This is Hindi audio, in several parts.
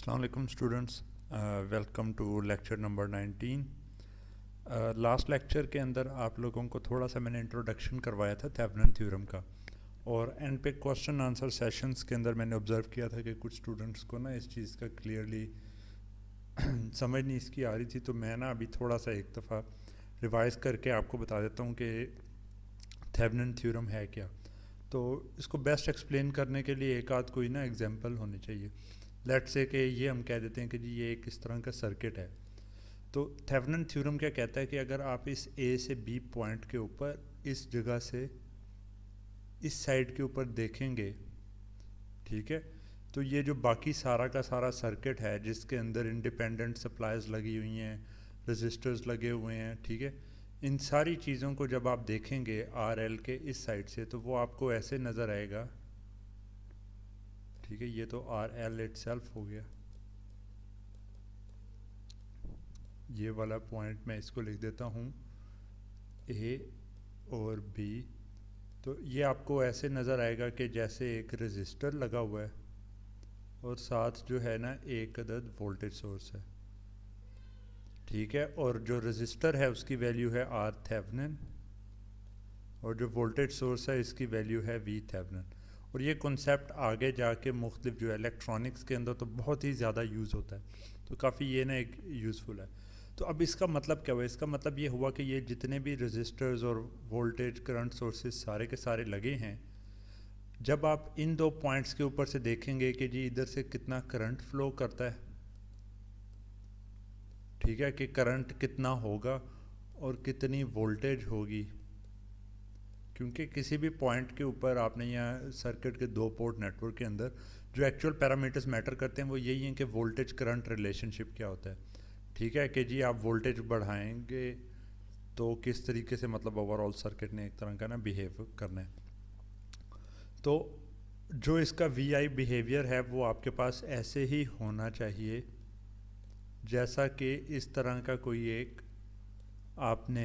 अस्सलाम वालेकुम students, welcome to lecture number 19। Last lecture के अंदर आप लोगों को थोड़ा सा मैंने इंट्रोडक्शन करवाया था थेवेनिन थ्योरम का, और एंड पे क्वेश्चन आंसर सेशंस के अंदर मैंने ऑब्ज़र्व किया था कि कुछ स्टूडेंट्स को ना इस चीज़ का क्लियरली समझ नहीं इसकी आ रही थी। तो मैं ना अभी थोड़ा सा एक दफ़ा रिवाइज करके आपको बता देता हूँ कि थेवेनिन थ्योरम है क्या। तो इसको बेस्ट एक्सप्लेन करने के लिए एक आध कोई ना एग्जांपल होनी चाहिए। लेट्स से कि ये हम कह देते हैं कि जी ये एक इस तरह का सर्किट है। तो थेवेनिन थ्योरम क्या कहता है कि अगर आप इस ए से बी पॉइंट के ऊपर इस जगह से इस साइड के ऊपर देखेंगे, ठीक है, तो ये जो बाकी सारा का सारा सर्किट है जिसके अंदर इंडिपेंडेंट सप्लाईज लगी हुई हैं, रजिस्टर्स लगे हुए हैं, ठीक है, इन सारी चीज़ों को जब आप देखेंगे आर एल के इस साइड से तो वो आपको ऐसे नज़र आएगा। ठीक है, ये तो आर एल इटसेल्फ हो गया, ये वाला पॉइंट मैं इसको लिख देता हूँ ए और बी। तो ये आपको ऐसे नज़र आएगा कि जैसे एक रजिस्टर लगा हुआ है और साथ जो है ना एक अदद वोल्टेज सोर्स है, ठीक है, और जो रजिस्टर है उसकी वैल्यू है आर थेवेनिन और जो वोल्टेज सोर्स है इसकी वैल्यू है वी थेवेनिन। और ये कॉन्सेप्ट आगे जाके मुख्तलिफ जो इलेक्ट्रॉनिक्स के अंदर तो बहुत ही ज़्यादा यूज़ होता है, तो काफ़ी ये ना एक यूज़फुल है। तो अब इसका मतलब क्या हुआ? इसका मतलब ये हुआ कि ये जितने भी रजिस्टर्स और वोल्टेज करंट सोर्सेज सारे के सारे लगे हैं, जब आप इन दो पॉइंट्स के ऊपर से देखेंगे कि जी इधर से कितना करंट फ्लो करता है, ठीक है, कि करंट कितना होगा और कितनी वोल्टेज होगी, क्योंकि किसी भी पॉइंट के ऊपर आपने यहाँ सर्किट के दो पोर्ट नेटवर्क के अंदर जो एक्चुअल पैरामीटर्स मैटर करते हैं वो यही हैं कि वोल्टेज करंट रिलेशनशिप क्या होता है, ठीक है, कि जी आप वोल्टेज बढ़ाएंगे तो किस तरीके से मतलब ओवरऑल सर्किट ने एक तरह का ना बिहेव करना है। तो जो इसका वी आई बिहेवियर है वो आपके पास ऐसे ही होना चाहिए जैसा कि इस तरह का कोई एक आपने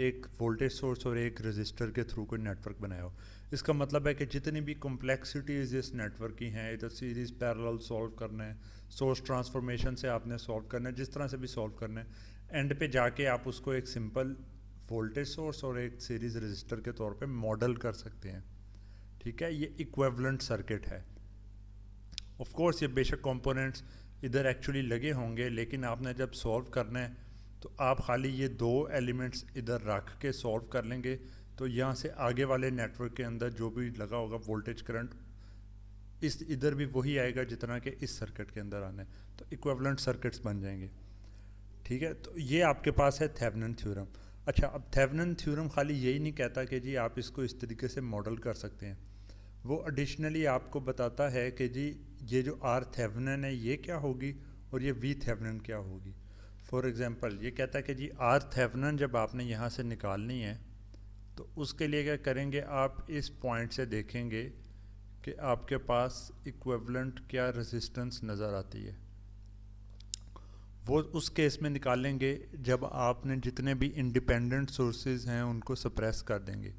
एक वोल्टेज सोर्स और एक रजिस्टर के थ्रू कोई नेटवर्क बनाया हो। इसका मतलब है कि जितनी भी कॉम्प्लेक्सिटीज़ इस नेटवर्क की हैं, इधर सीरीज़ पैरेलल सॉल्व करना है, सोर्स ट्रांसफॉर्मेशन से आपने सॉल्व करना है, जिस तरह से भी सॉल्व करना है, एंड पे जाके आप उसको एक सिंपल वोल्टेज सोर्स और एक सीरीज़ रजिस्टर के तौर पे मॉडल कर सकते हैं, ठीक है। ये इक्विवेलेंट सर्किट है। ऑफ कोर्स ये बेशक कंपोनेंट्स इधर एक्चुअली लगे होंगे, लेकिन आपने जब सॉल्व करना है तो आप खाली ये दो एलिमेंट्स इधर रख के सॉल्व कर लेंगे, तो यहाँ से आगे वाले नेटवर्क के अंदर जो भी लगा होगा वोल्टेज करंट इस इधर भी वही आएगा जितना कि इस सर्किट के अंदर आना है, तो इक्विवेलेंट सर्किट्स बन जाएंगे, ठीक है। तो ये आपके पास है थेवेनिन थ्योरम। अच्छा, अब थेवेनिन थ्योरम खाली यही नहीं कहता कि जी आप इसको इस तरीके से मॉडल कर सकते हैं, वो एडिशनली आपको बताता है कि जी ये जो आर थेवेनिन है ये क्या होगी और ये वी थेवेनिन क्या होगी। फॉर एग्ज़ाम्पल ये कहता है कि जी आर थेवेनिन जब आपने यहाँ से निकालनी है तो उसके लिए क्या करेंगे, आप इस पॉइंट से देखेंगे कि आपके पास इक्विवेलेंट क्या रेजिस्टेंस नज़र आती है। वो उस केस में निकालेंगे जब आपने जितने भी इंडिपेंडेंट सोर्सेज हैं उनको सप्रेस कर देंगे।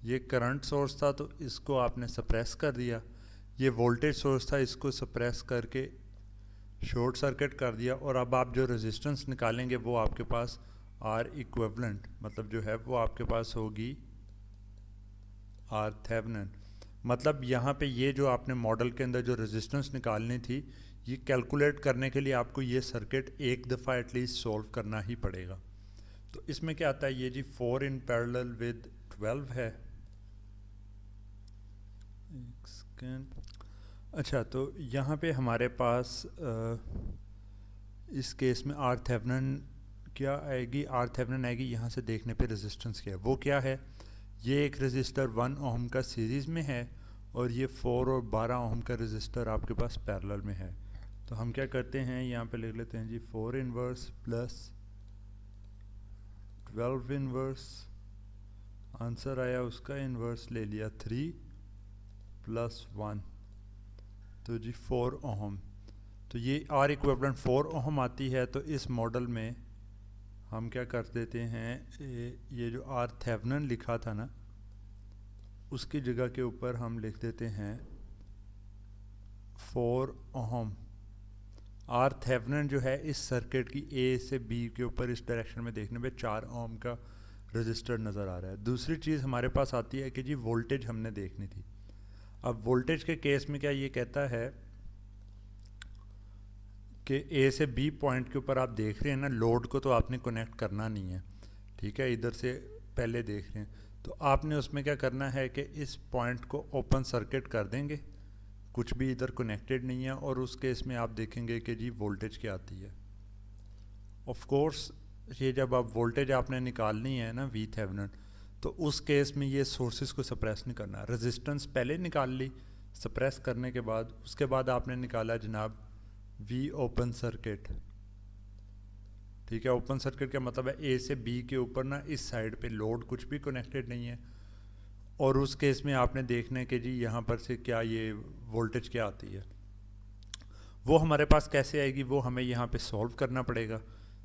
ये करंट सोर्स था तो इसको आपने सप्रेस कर दिया, ये वोल्टेज सोर्स था इसको सप्रेस करके शॉर्ट सर्किट कर दिया, और अब आप जो रेजिस्टेंस निकालेंगे वो आपके पास आर इक्विवेलेंट मतलब जो है वो आपके पास होगी आर थेवेनिन। मतलब यहाँ पे ये जो आपने मॉडल के अंदर जो रेजिस्टेंस निकालनी थी, ये कैलकुलेट करने के लिए आपको ये सर्किट एक दफ़ा एटलीस्ट सॉल्व करना ही पड़ेगा। तो इसमें क्या आता है, ये जी 4 इन पैरेलल विद 12 है। एक सेकेंड। अच्छा, तो यहाँ पे हमारे पास इस केस में आर थेवेनिन क्या आएगी, आर थेवेनिन आएगी यहाँ से देखने पे रेजिस्टेंस क्या है, वो क्या है, ये एक रजिस्टर 1 ओम का सीरीज़ में है और ये 4 और 12 ओम का रजिस्टर आपके पास पैरेलल में है। तो हम क्या करते हैं, यहाँ पे लिख लेते हैं जी 4 इनवर्स प्लस 12 इनवर्स, आंसर आया उसका इन्वर्स ले लिया 3 प्लस 1, तो जी 4 ओम। तो ये आर इक्विवेलेंट 4 ओम आती है। तो इस मॉडल में हम क्या कर देते हैं, ये जो आर थेवेनिन लिखा था ना उसकी जगह के ऊपर हम लिख देते हैं 4 ओम, आर थेवेनिन जो है इस सर्किट की ए से बी के ऊपर इस डायरेक्शन में देखने पे 4 ओम का रजिस्टर नज़र आ रहा है। दूसरी चीज़ हमारे पास आती है कि जी वोल्टेज हमने देखनी थी। अब वोल्टेज के केस में क्या ये कहता है कि ए से बी पॉइंट के ऊपर आप देख रहे हैं ना, लोड को तो आपने कनेक्ट करना नहीं है, ठीक है, इधर से पहले देख रहे हैं, तो आपने उसमें क्या करना है कि इस पॉइंट को ओपन सर्किट कर देंगे, कुछ भी इधर कनेक्टेड नहीं है, और उस केस में आप देखेंगे कि जी वोल्टेज क्या आती है। ऑफ कोर्स ये जब आप वोल्टेज आपने निकालनी है ना वी थेवेनिन, तो उस केस में ये सोर्सेज को सप्रेस नहीं करना, रेजिस्टेंस पहले निकाल ली सप्रेस करने के बाद, उसके बाद आपने निकाला जनाब वी ओपन सर्किट, ठीक है। ओपन सर्किट का मतलब है ए से बी के ऊपर ना इस साइड पे लोड कुछ भी कनेक्टेड नहीं है, और उस केस में आपने देखना है कि जी यहाँ पर से क्या ये वोल्टेज क्या आती है। वो हमारे पास कैसे आएगी, वो हमें यहाँ पे सॉल्व करना पड़ेगा।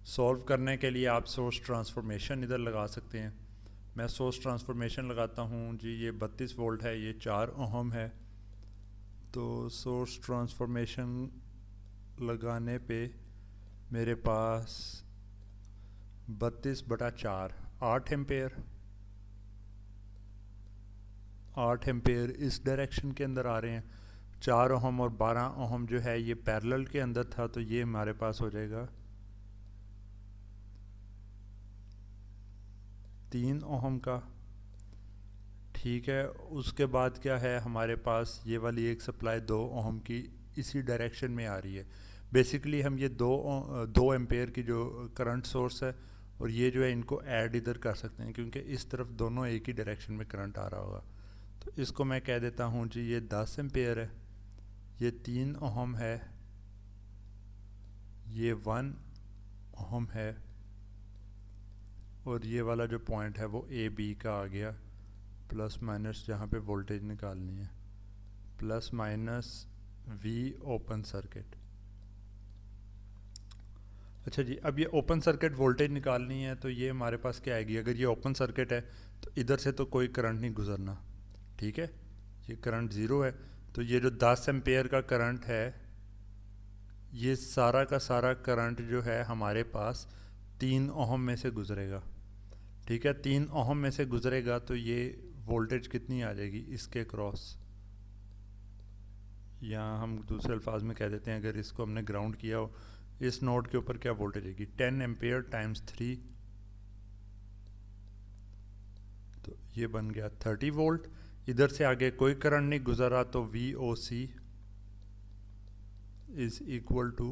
सॉल्व करने के लिए आप सोर्स ट्रांसफॉर्मेशन इधर लगा सकते हैं। मैं सोर्स ट्रांसफॉर्मेशन लगाता हूँ जी, ये 32 वोल्ट है, ये 4 ओहम है, तो सोर्स ट्रांसफॉर्मेशन लगाने पे मेरे पास 32/4 8 एम्पेयर, 8 एम्पेयर इस डायरेक्शन के अंदर आ रहे हैं। 4 ओहम और 12 ओहम जो है ये पैरेलल के अंदर था, तो ये हमारे पास हो जाएगा 3 ओहम का, ठीक है। उसके बाद क्या है हमारे पास, ये वाली एक सप्लाई 2 ओहम की इसी डायरेक्शन में आ रही है। बेसिकली हम ये 2 एम्पेयर की जो करंट सोर्स है और ये जो है इनको ऐड इधर कर सकते हैं, क्योंकि इस तरफ दोनों एक ही डायरेक्शन में करंट आ रहा होगा। तो इसको मैं कह देता हूँ जी ये 10 एम्पेयर है, ये 3 ओहम है, ये 1 ओहम है, और ये वाला जो पॉइंट है वो ए बी का आ गया, प्लस माइनस जहाँ पे वोल्टेज निकालनी है, plus minus V open circuit. अच्छा जी, अब ये ओपन सर्किट वोल्टेज निकालनी है, तो ये हमारे पास क्या आएगी, अगर ये ओपन सर्किट है तो इधर से तो कोई करंट नहीं गुजरना, ठीक है, ये करंट ज़ीरो है। तो ये जो 10 एम्पेयर का करंट है, ये सारा का सारा करंट जो है हमारे पास 3 ओहम में से गुजरेगा, ठीक है। 3 ओहम में से गुजरेगा तो ये वोल्टेज कितनी आ जाएगी इसके क्रॉस, यहाँ हम दूसरे अल्फाज में कह देते हैं, अगर इसको हमने ग्राउंड किया हो इस नोड के ऊपर, क्या वोल्टेज आएगी 10 एम्पेयर टाइम्स 3, तो ये बन गया 30 वोल्ट। इधर से आगे कोई करंट नहीं गुजरा, तो V O C is equal to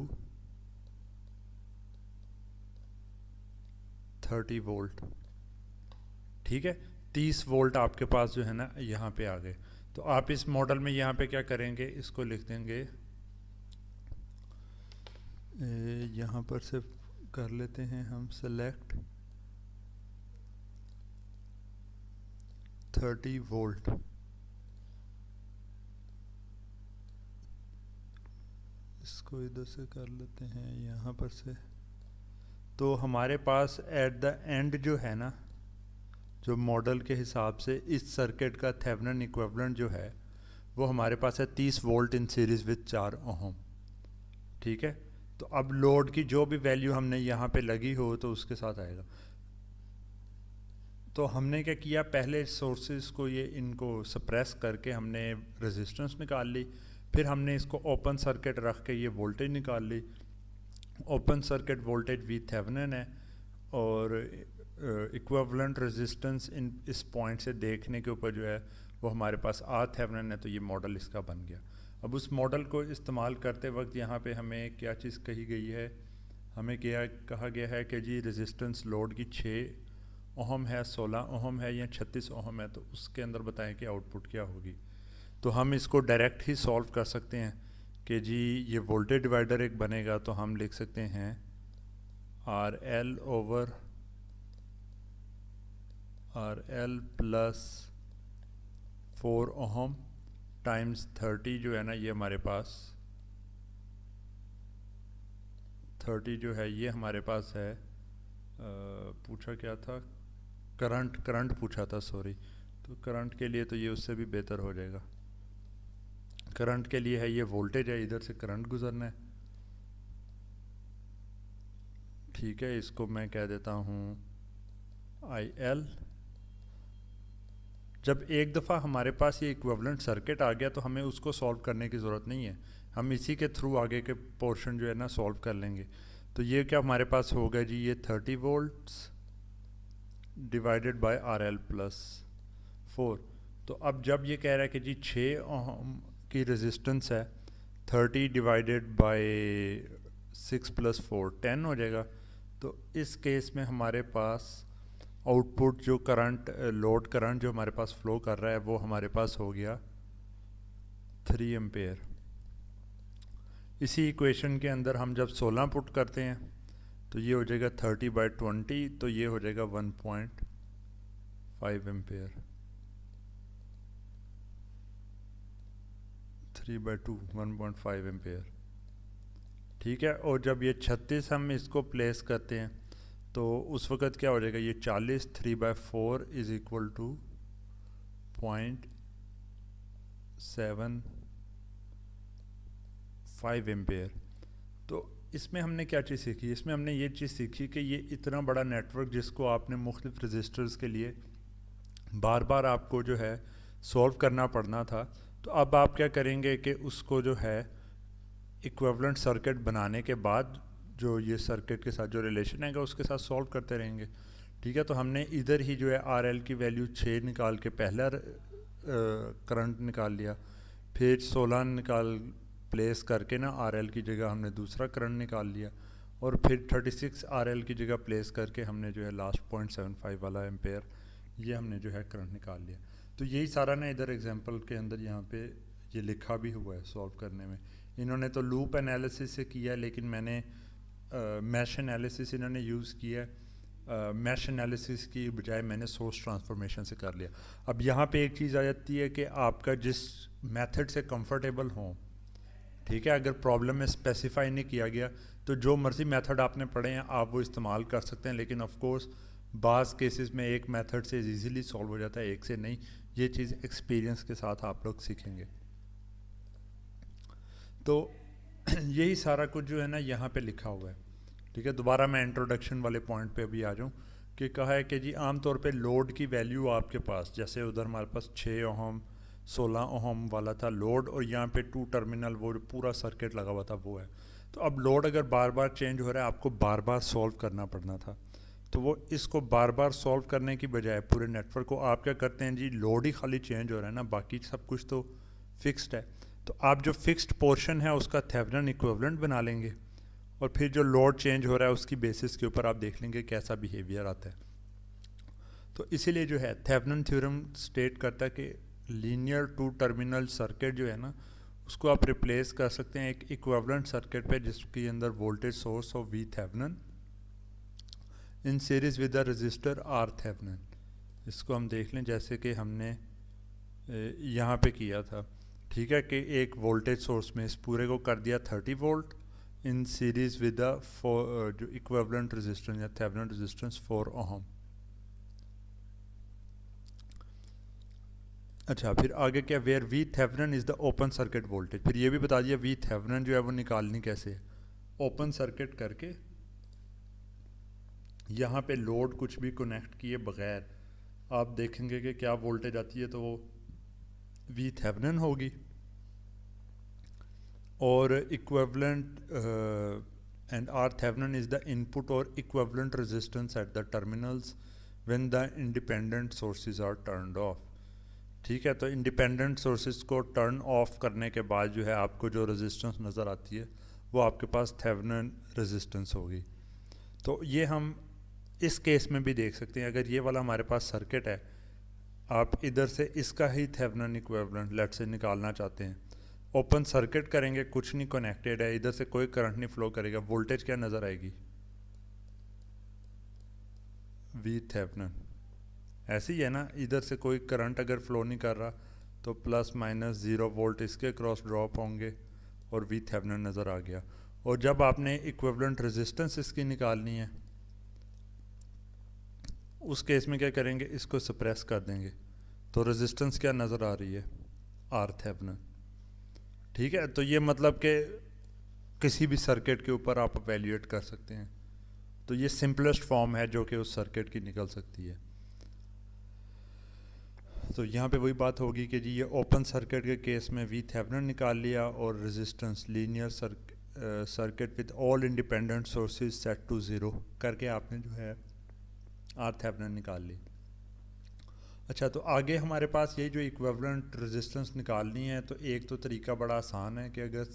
30 volt, ठीक है। 30 वोल्ट आपके पास जो है ना यहाँ पे आ गए। तो आप इस मॉडल में यहाँ पे क्या करेंगे, इसको लिख देंगे, यहाँ पर से कर लेते हैं हम सेलेक्ट 30 वोल्ट, इसको इधर से कर लेते हैं यहाँ पर से। तो हमारे पास एट द एंड जो है ना, जो मॉडल के हिसाब से इस सर्किट का थेवेनिन इक्विवेलेंट जो है वो हमारे पास है 30 volt in series with 4 ohm, ठीक है। तो अब लोड की जो भी वैल्यू हमने यहाँ पे लगी हो तो उसके साथ आएगा। तो हमने क्या किया, पहले सोर्सेज को ये इनको सप्रेस करके हमने रेजिस्टेंस निकाल ली, फिर हमने इसको ओपन सर्किट रख के ये वोल्टेज निकाल ली। Open circuit voltage V Thevenin है, और इक्विवेलेंट रेजिस्टेंस इन इस पॉइंट से देखने के ऊपर जो है वो हमारे पास आर थेवेनिन है, तो ये मॉडल इसका बन गया। अब उस मॉडल को इस्तेमाल करते वक्त यहाँ पे हमें क्या चीज़ कही गई है, हमें क्या कहा गया है कि जी रेजिस्टेंस लोड की 6 ओहम है, 16 ओहम है या 36 ओहम है, तो उसके अंदर बताएं कि आउटपुट क्या होगी। तो हम इसको डायरेक्ट ही सॉल्व कर सकते हैं कि जी ये वोल्टेज डिवाइडर एक बनेगा, तो हम लिख सकते हैं R L over R L plus 4 ohm times 30 जो है ना, ये हमारे पास 30 जो है ये हमारे पास है, पूछा क्या था, करंट पूछा था, सॉरी। तो करंट के लिए तो ये उससे भी बेहतर हो जाएगा, करंट के लिए है ये वोल्टेज है, इधर से करंट गुजरना है, ठीक है, इसको मैं कह देता हूँ IL। जब एक दफ़ा हमारे पास ये इक्विवेलेंट सर्किट आ गया तो हमें उसको सॉल्व करने की ज़रूरत नहीं है, हम इसी के थ्रू आगे के पोर्शन जो है ना सॉल्व कर लेंगे। तो ये क्या हमारे पास होगा जी, ये 30 volts divided by RL plus 4। तो अब जब ये कह रहा है कि जी 6 ओम की रेजिस्टेंस है, 30 डिवाइडेड बाय 6 प्लस 4 10 हो जाएगा। तो इस केस में हमारे पास आउटपुट जो करंट, लोड करंट जो हमारे पास फ्लो कर रहा है वो हमारे पास हो गया 3 एम्पेयर। इसी इक्वेशन के अंदर हम जब 16 पुट करते हैं तो ये हो जाएगा 30/20, तो ये हो जाएगा 1.5 एम्पेयर। 3/2 1.5 एम्पेयर। ठीक है, और जब ये 36 हम इसको प्लेस करते हैं तो उस वक़्त क्या हो जाएगा, ये 40 3/4 इज़ इक्वल टू 0.75 एम्पेयर। तो इसमें हमने क्या चीज़ सीखी, इसमें हमने ये चीज़ सीखी कि ये इतना बड़ा नेटवर्क जिसको आपने मुख्तलिफ रजिस्टर्स के लिए बार बार आपको जो है सॉल्व करना पड़ना था, तो अब आप क्या करेंगे कि उसको जो है इक्विवेलेंट सर्किट बनाने के बाद जो ये सर्किट के साथ जो रिलेशन है उसके साथ सॉल्व करते रहेंगे। ठीक है, तो हमने इधर ही जो है RL की वैल्यू 6 निकाल के पहला करंट निकाल लिया, फिर 16 निकाल प्लेस करके ना RL की जगह हमने दूसरा करंट निकाल लिया, और फिर 36 RL की जगह प्लेस करके हमने जो है लास्ट 0.75 वाला एम्पेयर ये हमने जो है करंट निकाल लिया। तो यही सारा ना इधर एग्जांपल के अंदर यहाँ पे ये लिखा भी हुआ है सॉल्व करने में। इन्होंने तो लूप एनालिसिस से किया, लेकिन मैंने मैश एनालिसिस इन्होंने यूज़ किया है, मैश एनालिसिस की बजाय मैंने सोर्स ट्रांसफॉर्मेशन से कर लिया। अब यहाँ पे एक चीज़ आ जाती है कि आपका जिस मेथड से कंफर्टेबल हो, ठीक है, अगर प्रॉब्लम में स्पेसिफाई नहीं किया गया तो जो मर्ज़ी मेथड आपने पढ़े हैं आप वो इस्तेमाल कर सकते हैं, लेकिन ऑफ कोर्स बाज़ केसेस में एक मेथड से इजीली सॉल्व हो जाता है, एक से नहीं। ये चीज़ एक्सपीरियंस के साथ आप लोग सीखेंगे। तो यही सारा कुछ जो है ना यहाँ पे लिखा हुआ है। ठीक है, दोबारा मैं इंट्रोडक्शन वाले पॉइंट पे अभी आ जाऊँ कि कहा है कि जी आमतौर पे लोड की वैल्यू आपके पास, जैसे उधर हमारे पास 6 ओहम 16 ओहम वाला था लोड, और यहाँ पे 2 टर्मिनल वो जो पूरा सर्किट लगा हुआ था वो है। तो अब लोड अगर बार बार चेंज हो रहा है, आपको बार बार सॉल्व करना पड़ना था, तो वो इसको बार बार सॉल्व करने की बजाय पूरे नेटवर्क को आप क्या करते हैं जी, लोड ही खाली चेंज हो रहा है ना, बाकी सब कुछ तो फिक्स्ड है, तो आप जो फिक्स्ड पोर्शन है उसका थेवेनिन इक्विवेलेंट बना लेंगे, और फिर जो लोड चेंज हो रहा है उसकी बेसिस के ऊपर आप देख लेंगे कैसा बिहेवियर आता है। तो इसीलिए जो है थेवेनिन थ्योरम स्टेट करता है कि लीनियर 2 टर्मिनल सर्किट जो है ना उसको आप रिप्लेस कर सकते हैं एक इक्विवेलेंट सर्किट पे जिसके अंदर वोल्टेज सोर्स हो V Thevenin in series with the register R Thevenin. इसको हम देख लें जैसे कि हमने यहाँ पे किया था। ठीक है, कि एक वोल्टेज सोर्स में इस पूरे को कर दिया 30 volt in series with the जो इक्विवेलेंट रेजिस्टेंस या थेवेनिन रेजिस्टेंस 4 ओहम। अच्छा, फिर आगे क्या, where V Thevenin is the open circuit voltage. फिर ये भी बता दिया V थेवेनिन जो है वो निकालनी कैसे है। ओपन सर्किट करके यहाँ पे लोड कुछ भी कनेक्ट किए बगैर आप देखेंगे कि क्या वोल्टेज आती है, तो वो V थेवेनिन होगी, और equivalent and R Thevenin is the input और equivalent resistance at the terminals when the independent sources are turned off. ठीक है, तो इंडिपेंडेंट सोर्सेज को टर्न ऑफ करने के बाद जो है आपको जो रेजिस्टेंस नज़र आती है वो आपके पास थेवेनिन रेजिस्टेंस होगी। तो ये हम इस केस में भी देख सकते हैं, अगर ये वाला हमारे पास सर्किट है, आप इधर से इसका ही थेवेनिन इक्विवेलेंट लेट से निकालना चाहते हैं, ओपन सर्किट करेंगे, कुछ नहीं कनेक्टेड है, इधर से कोई करंट नहीं फ्लो करेगा, वोल्टेज क्या नज़र आएगी, V थेवेनिन। ऐसे ही है ना, इधर से कोई करंट अगर फ्लो नहीं कर रहा तो प्लस माइनस 0 वोल्ट इसके क्रॉस ड्रॉप होंगे और V थेवेनिन नज़र आ गया। और जब आपने इक्विवेलेंट रेजिस्टेंस इसकी निकालनी है उस केस में क्या करेंगे, इसको सप्रेस कर देंगे, तो रेजिस्टेंस क्या नज़र आ रही है, R थेवेनिन। ठीक है, तो ये मतलब कि किसी भी सर्किट के ऊपर आप वैल्यूएट कर सकते हैं। तो ये सिंपलेस्ट फॉर्म है जो कि उस सर्किट की निकल सकती है। तो यहाँ पे वही बात होगी कि जी ये ओपन सर्किट के केस में वी थेवेनिन निकाल लिया और resistance linear circuit with all independent sources set to zero करके आपने जो है आर थेवेनिन निकाल ली। अच्छा, तो आगे हमारे पास ये जो इक्विवेलेंट रेजिस्टेंस निकालनी है, तो एक तो तरीका बड़ा आसान है कि अगर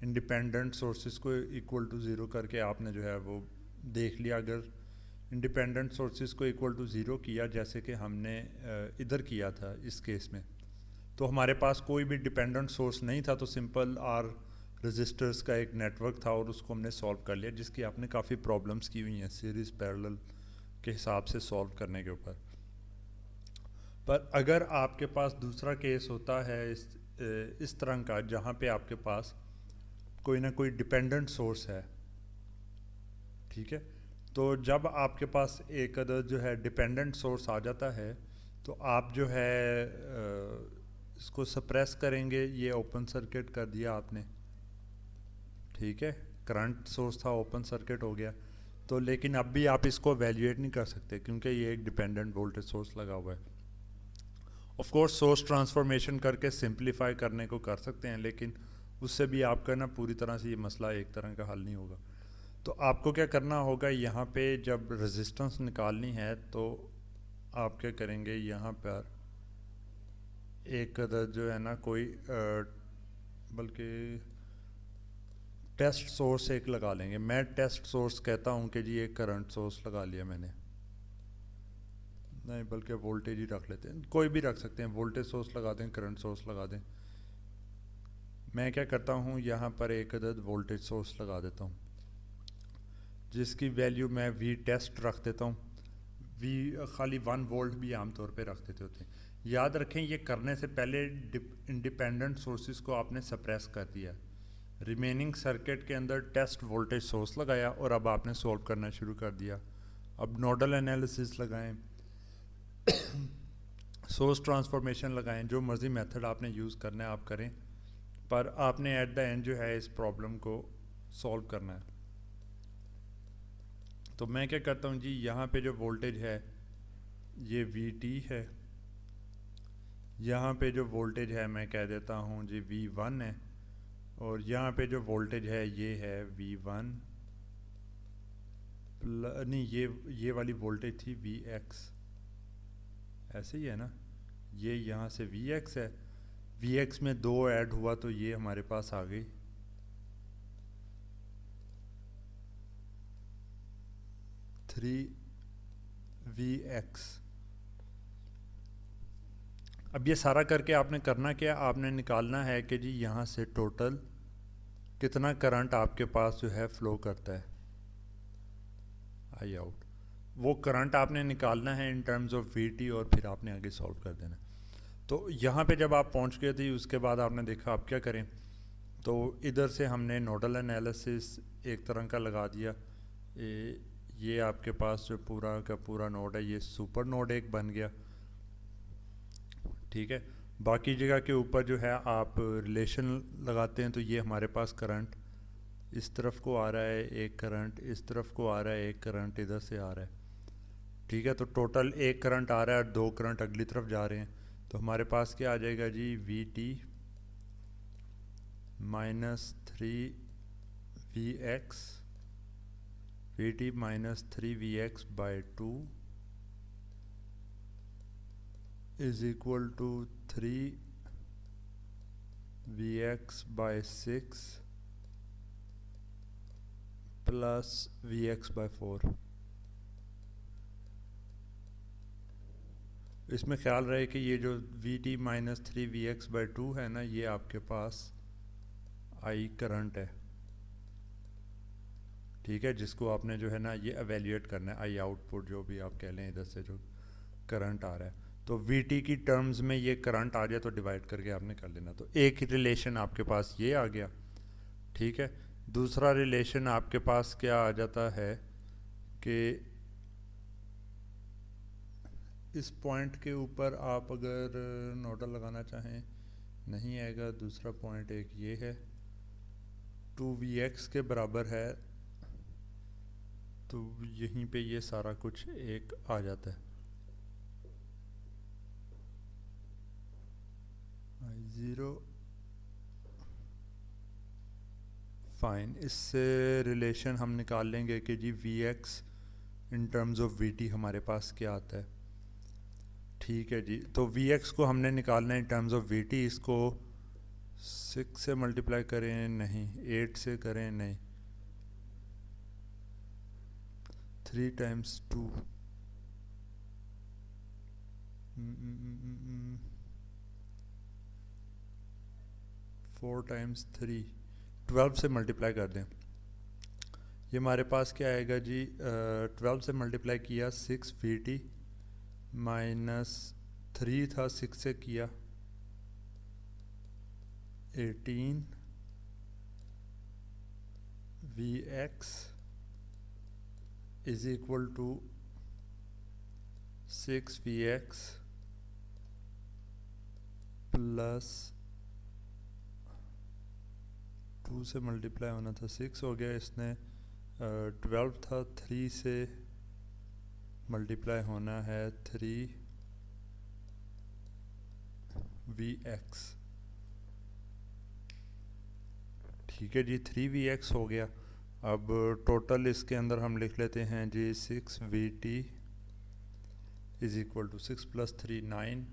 इंडिपेंडेंट सोर्सेज को इक्वल टू ज़ीरो करके आपने जो है वो देख लिया, अगर इंडिपेंडेंट सोर्सेज को इक्वल टू ज़ीरो किया जैसे कि हमने इधर किया था इस केस में, तो हमारे पास कोई भी डिपेंडेंट सोर्स नहीं था, तो सिंपल आर रजिस्टर्स का एक नेटवर्क था और उसको हमने सॉल्व कर लिया, जिसकी आपने काफ़ी प्रॉब्लम्स की हुई हैं सीरीज़ पैरेलल के हिसाब से सॉल्व करने के ऊपर। पर अगर आपके पास दूसरा केस होता है इस तरह का, जहाँ पे आपके पास कोई ना कोई डिपेंडेंट सोर्स है, ठीक है, तो जब आपके पास एक अदर जो है डिपेंडेंट सोर्स आ जाता है, तो आप जो है इसको सप्रेस करेंगे। ये ओपन सर्किट कर दिया आपने, ठीक है, करंट सोर्स था ओपन सर्किट हो गया, तो लेकिन अब भी आप इसको वैल्यूएट नहीं कर सकते क्योंकि ये एक डिपेंडेंट वोल्टेज सोर्स लगा हुआ है। ऑफ कोर्स सोर्स ट्रांसफॉर्मेशन करके सिंपलीफाई करने को कर सकते हैं, लेकिन उससे भी आपका ना पूरी तरह से ये मसला एक तरह का हल नहीं होगा। तो आपको क्या करना होगा, यहाँ पे जब रेजिस्टेंस निकालनी है तो आप क्या करेंगे, यहाँ पर एक अदर जो है ना कोई बल्कि टेस्ट सोर्स एक लगा लेंगे। मैं टेस्ट सोर्स कहता हूँ कि जी एक करंट सोर्स लगा लिया मैंने, नहीं बल्कि वोल्टेज ही रख लेते हैं, कोई भी रख सकते हैं, वोल्टेज सोर्स लगा दें, करंट सोर्स लगा दें। मैं क्या करता हूँ, यहाँ पर एक अदद वोल्टेज सोर्स लगा देता हूँ जिसकी वैल्यू मैं वी टेस्ट रख देता हूँ। वी खाली 1 वोल्ट भी आमतौर पे रख देते होते हैं। याद रखें, ये करने से पहले इंडिपेंडेंट सोर्सेज को आपने सप्रेस कर दिया, रिमेनिंग सर्किट के अंदर टेस्ट वोल्टेज सोर्स लगाया और अब आपने सॉल्व करना शुरू कर दिया। अब नोडल एनालिसिस लगाएं, सोर्स ट्रांसफॉर्मेशन लगाएं, जो मर्ज़ी मेथड आपने यूज़ करना है आप करें, पर आपने एट द एंड जो है इस प्रॉब्लम को सॉल्व करना है। तो मैं क्या करता हूँ जी, यहाँ पे जो वोल्टेज है ये VT है, यहाँ पे जो वोल्टेज है मैं कह देता हूँ जी V1 है, और यहाँ पे जो वोल्टेज है ये है V1 नहीं, ये वाली वोल्टेज थी VX, ऐसे ही है ना, ये यहाँ से VX है, VX में 2 ऐड हुआ तो ये हमारे पास आ गई 3VX। अब ये सारा करके आपने करना क्या, आपने निकालना है कि जी यहाँ से टोटल कितना करंट आपके पास जो है फ्लो करता है, आई आउट, वो करंट आपने निकालना है इन टर्म्स ऑफ VT और फिर आपने आगे सॉल्व कर देना। तो यहाँ पे जब आप पहुँच गए थे उसके बाद आपने देखा आप क्या करें, तो इधर से हमने नोडल एनालिसिस एक तरह का लगा दिया। ये आपके पास जो पूरा का पूरा नोड है ये सुपर नोड एक बन गया, ठीक है। बाकी जगह के ऊपर जो है आप रिलेशन लगाते हैं, तो ये हमारे पास करंट इस तरफ को आ रहा है, एक करंट इस तरफ को आ रहा है, एक करंट इधर से आ रहा है, ठीक है। तो टोटल एक करंट आ रहा है और 2 करंट अगली तरफ जा रहे हैं, तो हमारे पास क्या आ जाएगा जी, VT minus 3VX, VT minus 3VX by 2 is equal to 3VX by 6 plus VX by 4। इसमें ख्याल रहे कि ये जो VT माइनस 3VX बाई 2 है ना, ये आपके पास आई करंट है, ठीक है, जिसको आपने जो है ना ये एवेल्यूएट करना है, आई आउटपुट जो भी आप कह लें, इधर से जो करंट आ रहा है, तो VT की टर्म्स में ये करंट आ जाए तो डिवाइड करके आपने कर लेना। तो एक रिलेशन आपके पास ये आ गया, ठीक है। दूसरा रिलेशन आपके पास क्या आ जाता है कि इस पॉइंट के ऊपर आप अगर नोडल लगाना चाहें नहीं आएगा। दूसरा पॉइंट एक ये है, 2VX के बराबर है तो यहीं पे ये सारा कुछ एक आ जाता है। I0 fine. इससे रिलेशन हम निकाल लेंगे कि जी Vx in terms of Vt हमारे पास क्या आता है। ठीक है जी, तो Vx को हमने निकालना है इन टर्म्स ऑफ Vt। इसको 6 से मल्टीप्लाई करें नहीं, 8 से करें नहीं, 3 टाइम्स 2 4 टाइम्स 3, 12 से मल्टीप्लाई कर दें। ये हमारे पास क्या आएगा जी, 12 से मल्टीप्लाई किया 6 Vt माइनस 3 था 6 से किया 18 Vx is equal to 6 Vx plus 2 से मल्टीप्लाई होना था 6 हो गया, इसने 12 था 3 से मल्टीप्लाई होना है 3 Vx। ठीक है जी, 3 Vx हो गया। अब टोटल इसके अंदर हम लिख लेते हैं जी 6 Vt is equal to 6 plus 3 9,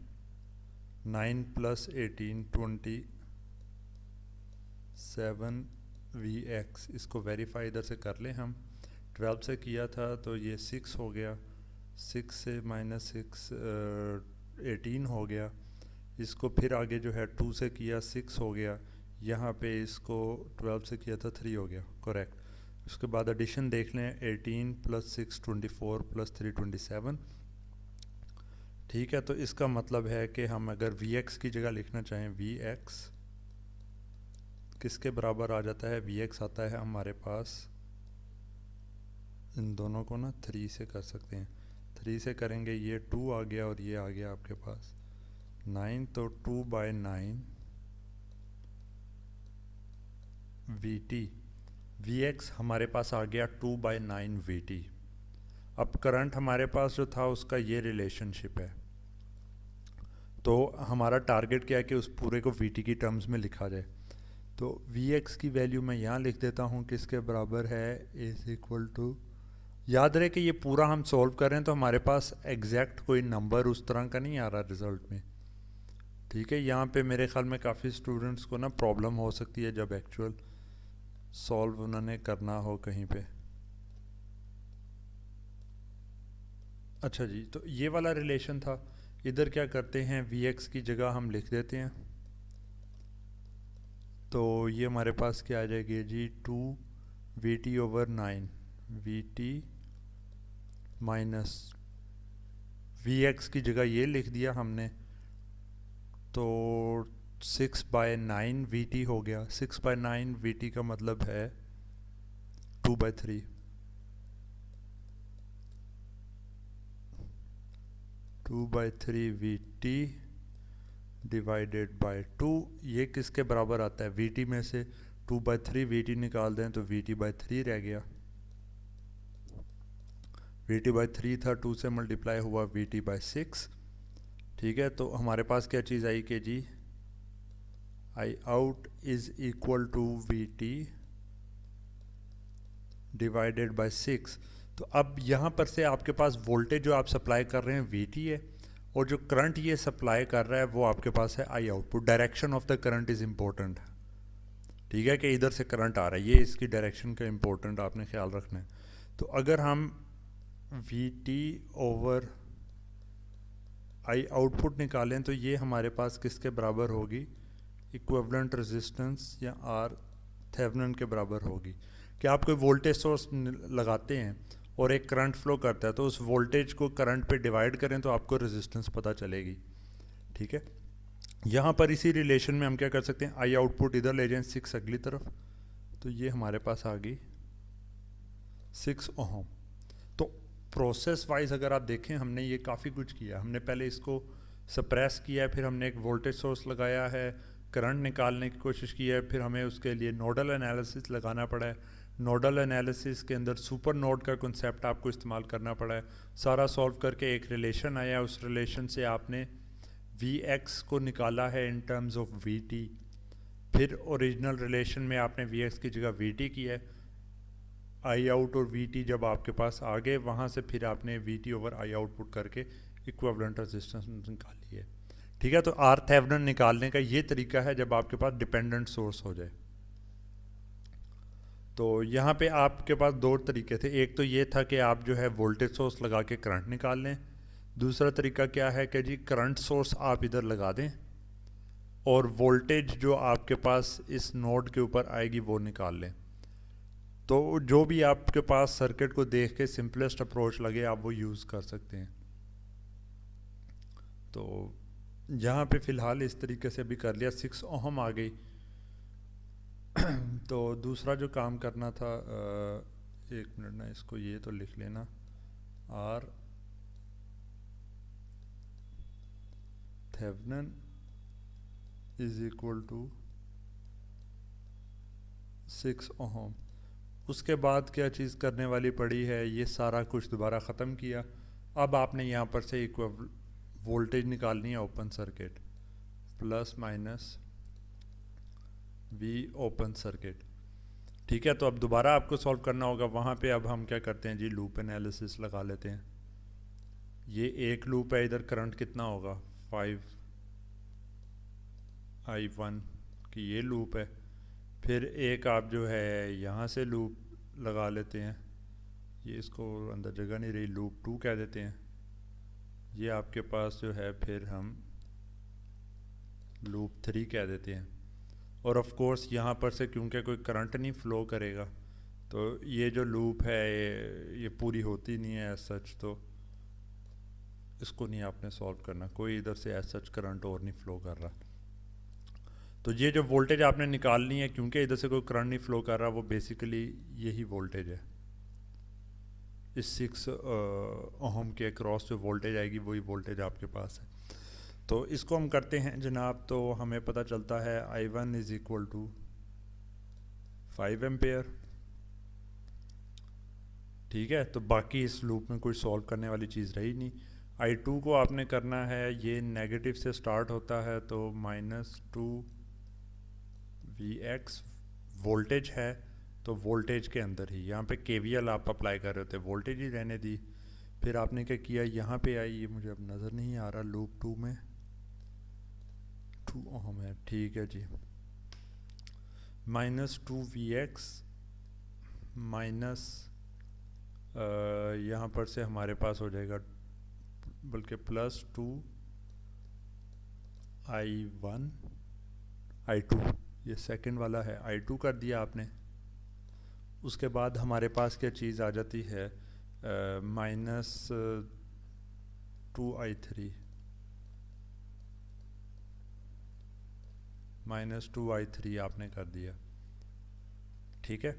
9 plus 18 27 Vx। इसको वेरीफाई इधर से कर लें हम, 12 से किया था तो ये 6 हो गया, 6 से माइनस 6 18 हो गया। इसको फिर आगे जो है 2 से किया 6 हो गया, यहाँ पे इसको 12 से किया था 3 हो गया, करेक्ट। उसके बाद एडिशन देख लें, 18 प्लस 6 24 प्लस 3 27। ठीक है, तो इसका मतलब है कि हम अगर Vx की जगह लिखना चाहें, Vx किसके बराबर आ जाता है, Vx आता है हमारे पास, इन दोनों को ना 3 से कर सकते हैं, 3 से करेंगे ये 2 आ गया और ये आ गया आपके पास 9, तो 2/9 Vt। Vx हमारे पास आ गया 2/9 Vt। अब करंट हमारे पास जो था उसका ये रिलेशनशिप है, तो हमारा टारगेट क्या है कि उस पूरे को Vt की टर्म्स में लिखा जाए। तो Vx की वैल्यू मैं यहाँ लिख देता हूँ किसके बराबर है, इज इक्वल टू, याद रहे कि ये पूरा हम सॉल्व कर रहे हैं तो हमारे पास एग्जैक्ट कोई नंबर उस तरह का नहीं आ रहा रिजल्ट में। ठीक है, यहाँ पे मेरे ख्याल में काफ़ी स्टूडेंट्स को ना प्रॉब्लम हो सकती है जब एक्चुअल सॉल्व उन्होंने करना हो कहीं पे। अच्छा जी, तो ये वाला रिलेशन था। इधर क्या करते हैं, Vx की जगह हम लिख देते हैं, तो ये हमारे पास क्या आ जाएगी जी, 2 Vt/9 Vt माइनस Vx की जगह ये लिख दिया हमने, तो 6/9 Vt हो गया। 6/9 Vt का मतलब है 2/3, 2/3 Vt डिवाइडेड बाय 2। ये किसके बराबर आता है, Vt में से 2/3 Vt निकाल दें तो Vt/3 रह गया। Vt/3 था, 2 से मल्टीप्लाई हुआ Vt/6। ठीक है, तो हमारे पास क्या चीज़ आई कि जी I out is equal to Vt divided by 6। तो अब यहाँ पर से आपके पास वोल्टेज जो आप सप्लाई कर रहे हैं Vt है, और जो करंट ये सप्लाई कर रहा है वो आपके पास है आई output. Direction of the current is important. ठीक है, कि इधर से करंट आ रहा है, ये इसकी डायरेक्शन का इम्पोर्टेंट आपने ख्याल रखना है। तो अगर हम Vt ओवर आई आउटपुट निकालें तो ये हमारे पास किसके बराबर होगी, इक्विवेलेंट रेजिस्टेंस या R थेवेनिन के बराबर होगी। कि आप कोई वोल्टेज सोर्स लगाते हैं और एक करंट फ्लो करता है, तो उस वोल्टेज को करंट पे डिवाइड करें तो आपको रेजिस्टेंस पता चलेगी। ठीक है, यहाँ पर इसी रिलेशन में हम क्या कर सकते हैं, आई आउटपुट इधर ले जाएं 6 अगली तरफ, तो ये हमारे पास आ गई 6 ओहम। तो प्रोसेस वाइज अगर आप देखें, हमने ये काफ़ी कुछ किया। हमने पहले इसको सप्रेस किया है, फिर हमने एक वोल्टेज सोर्स लगाया है, करंट निकालने की कोशिश की है, फिर हमें उसके लिए नोडल एनालिसिस लगाना पड़ा है, नोडल एनालिसिस के अंदर सुपर नोड का कॉन्सेप्ट आपको इस्तेमाल करना पड़ा है। सारा सॉल्व करके एक रिलेशन आया, उस रिलेशन से आपने वी एक्स को निकाला है in terms of we T. फिर ओरिजिनल रिलेशन में आपने वी एक्स की जगह वी टी किया है। आई आउट और वी टी जब आपके पास आ गए, वहाँ से फिर आपने we T over I output करके इक्विवेलेंट रेजिस्टेंस निकाली है। ठीक है, तो आर थेवेनिन निकालने का ये तरीका है जब आपके पास डिपेंडेंट सोर्स हो जाए। तो यहाँ पे आपके पास दो तरीके थे। एक तो ये था कि आप जो है वोल्टेज सोर्स लगा के करंट निकाल लें। दूसरा तरीका क्या है कि जी करंट सोर्स आप इधर लगा दें और वोल्टेज जो आपके पास इस नोड के ऊपर आएगी वो निकाल लें। तो जो भी आपके पास सर्किट को देख के सिंपलेस्ट अप्रोच लगे आप वो यूज़ कर सकते हैं। तो यहाँ पे फ़िलहाल इस तरीके से भी कर लिया, 6 ओहम आ गई। तो दूसरा जो काम करना था, एक मिनट ना, इसको ये तो लिख लेना, R Thevenin is equal to 6 ohm. उसके बाद क्या चीज़ करने वाली पड़ी है, ये सारा कुछ दोबारा ख़त्म किया। अब आपने यहाँ पर से वोल्टेज निकालनी है open circuit, plus minus V open circuit. ठीक है, तो अब दोबारा आपको सॉल्व करना होगा। वहाँ पे अब हम क्या करते हैं जी, लूप एनालिसिस लगा लेते हैं। ये एक लूप है, इधर करंट कितना होगा 5I1 की ये लूप है। फिर एक आप जो है यहाँ से लूप लगा लेते हैं, ये इसको अंदर जगह नहीं रही, लूप 2 कह देते हैं। ये आपके पास जो है फिर हम लूप 3 कह देते हैं। और ऑफ कोर्स यहाँ पर से क्योंकि कोई करंट नहीं फ़्लो करेगा तो ये जो लूप है ये पूरी होती नहीं है एज सच, तो इसको नहीं आपने सॉल्व करना। कोई इधर से एज सच करंट और नहीं फ़्लो कर रहा। तो ये जो वोल्टेज आपने निकालनी है, क्योंकि इधर से कोई करंट नहीं फ़्लो कर रहा, वो बेसिकली यही वोल्टेज है। इस 6 ओहम के अक्रॉस जो वोल्टेज आएगी वही वोल्टेज आपके पास है। तो इसको हम करते हैं जनाब, तो हमें पता चलता है I1 is equal to 5 ampere. ठीक है, तो बाकी इस लूप में कोई सॉल्व करने वाली चीज़ रही नहीं। I2 को आपने करना है, ये नेगेटिव से स्टार्ट होता है, तो -2Vx वोल्टेज है, तो वोल्टेज के अंदर ही यहाँ पे KVL आप अप्लाई कर रहे होते, वोल्टेज ही रहने दी। फिर आपने क्या किया, यहाँ पे आई, ये मुझे अब नज़र नहीं आ रहा, लूप 2 में 2 ओहम है। ठीक है जी, -2Vx माइनस यहाँ पर से हमारे पास हो जाएगा, बल्कि +2I2, ये सेकंड वाला है, I2 कर दिया आपने। उसके बाद हमारे पास क्या चीज़ आ जाती है, -2I3 आपने कर दिया। ठीक है,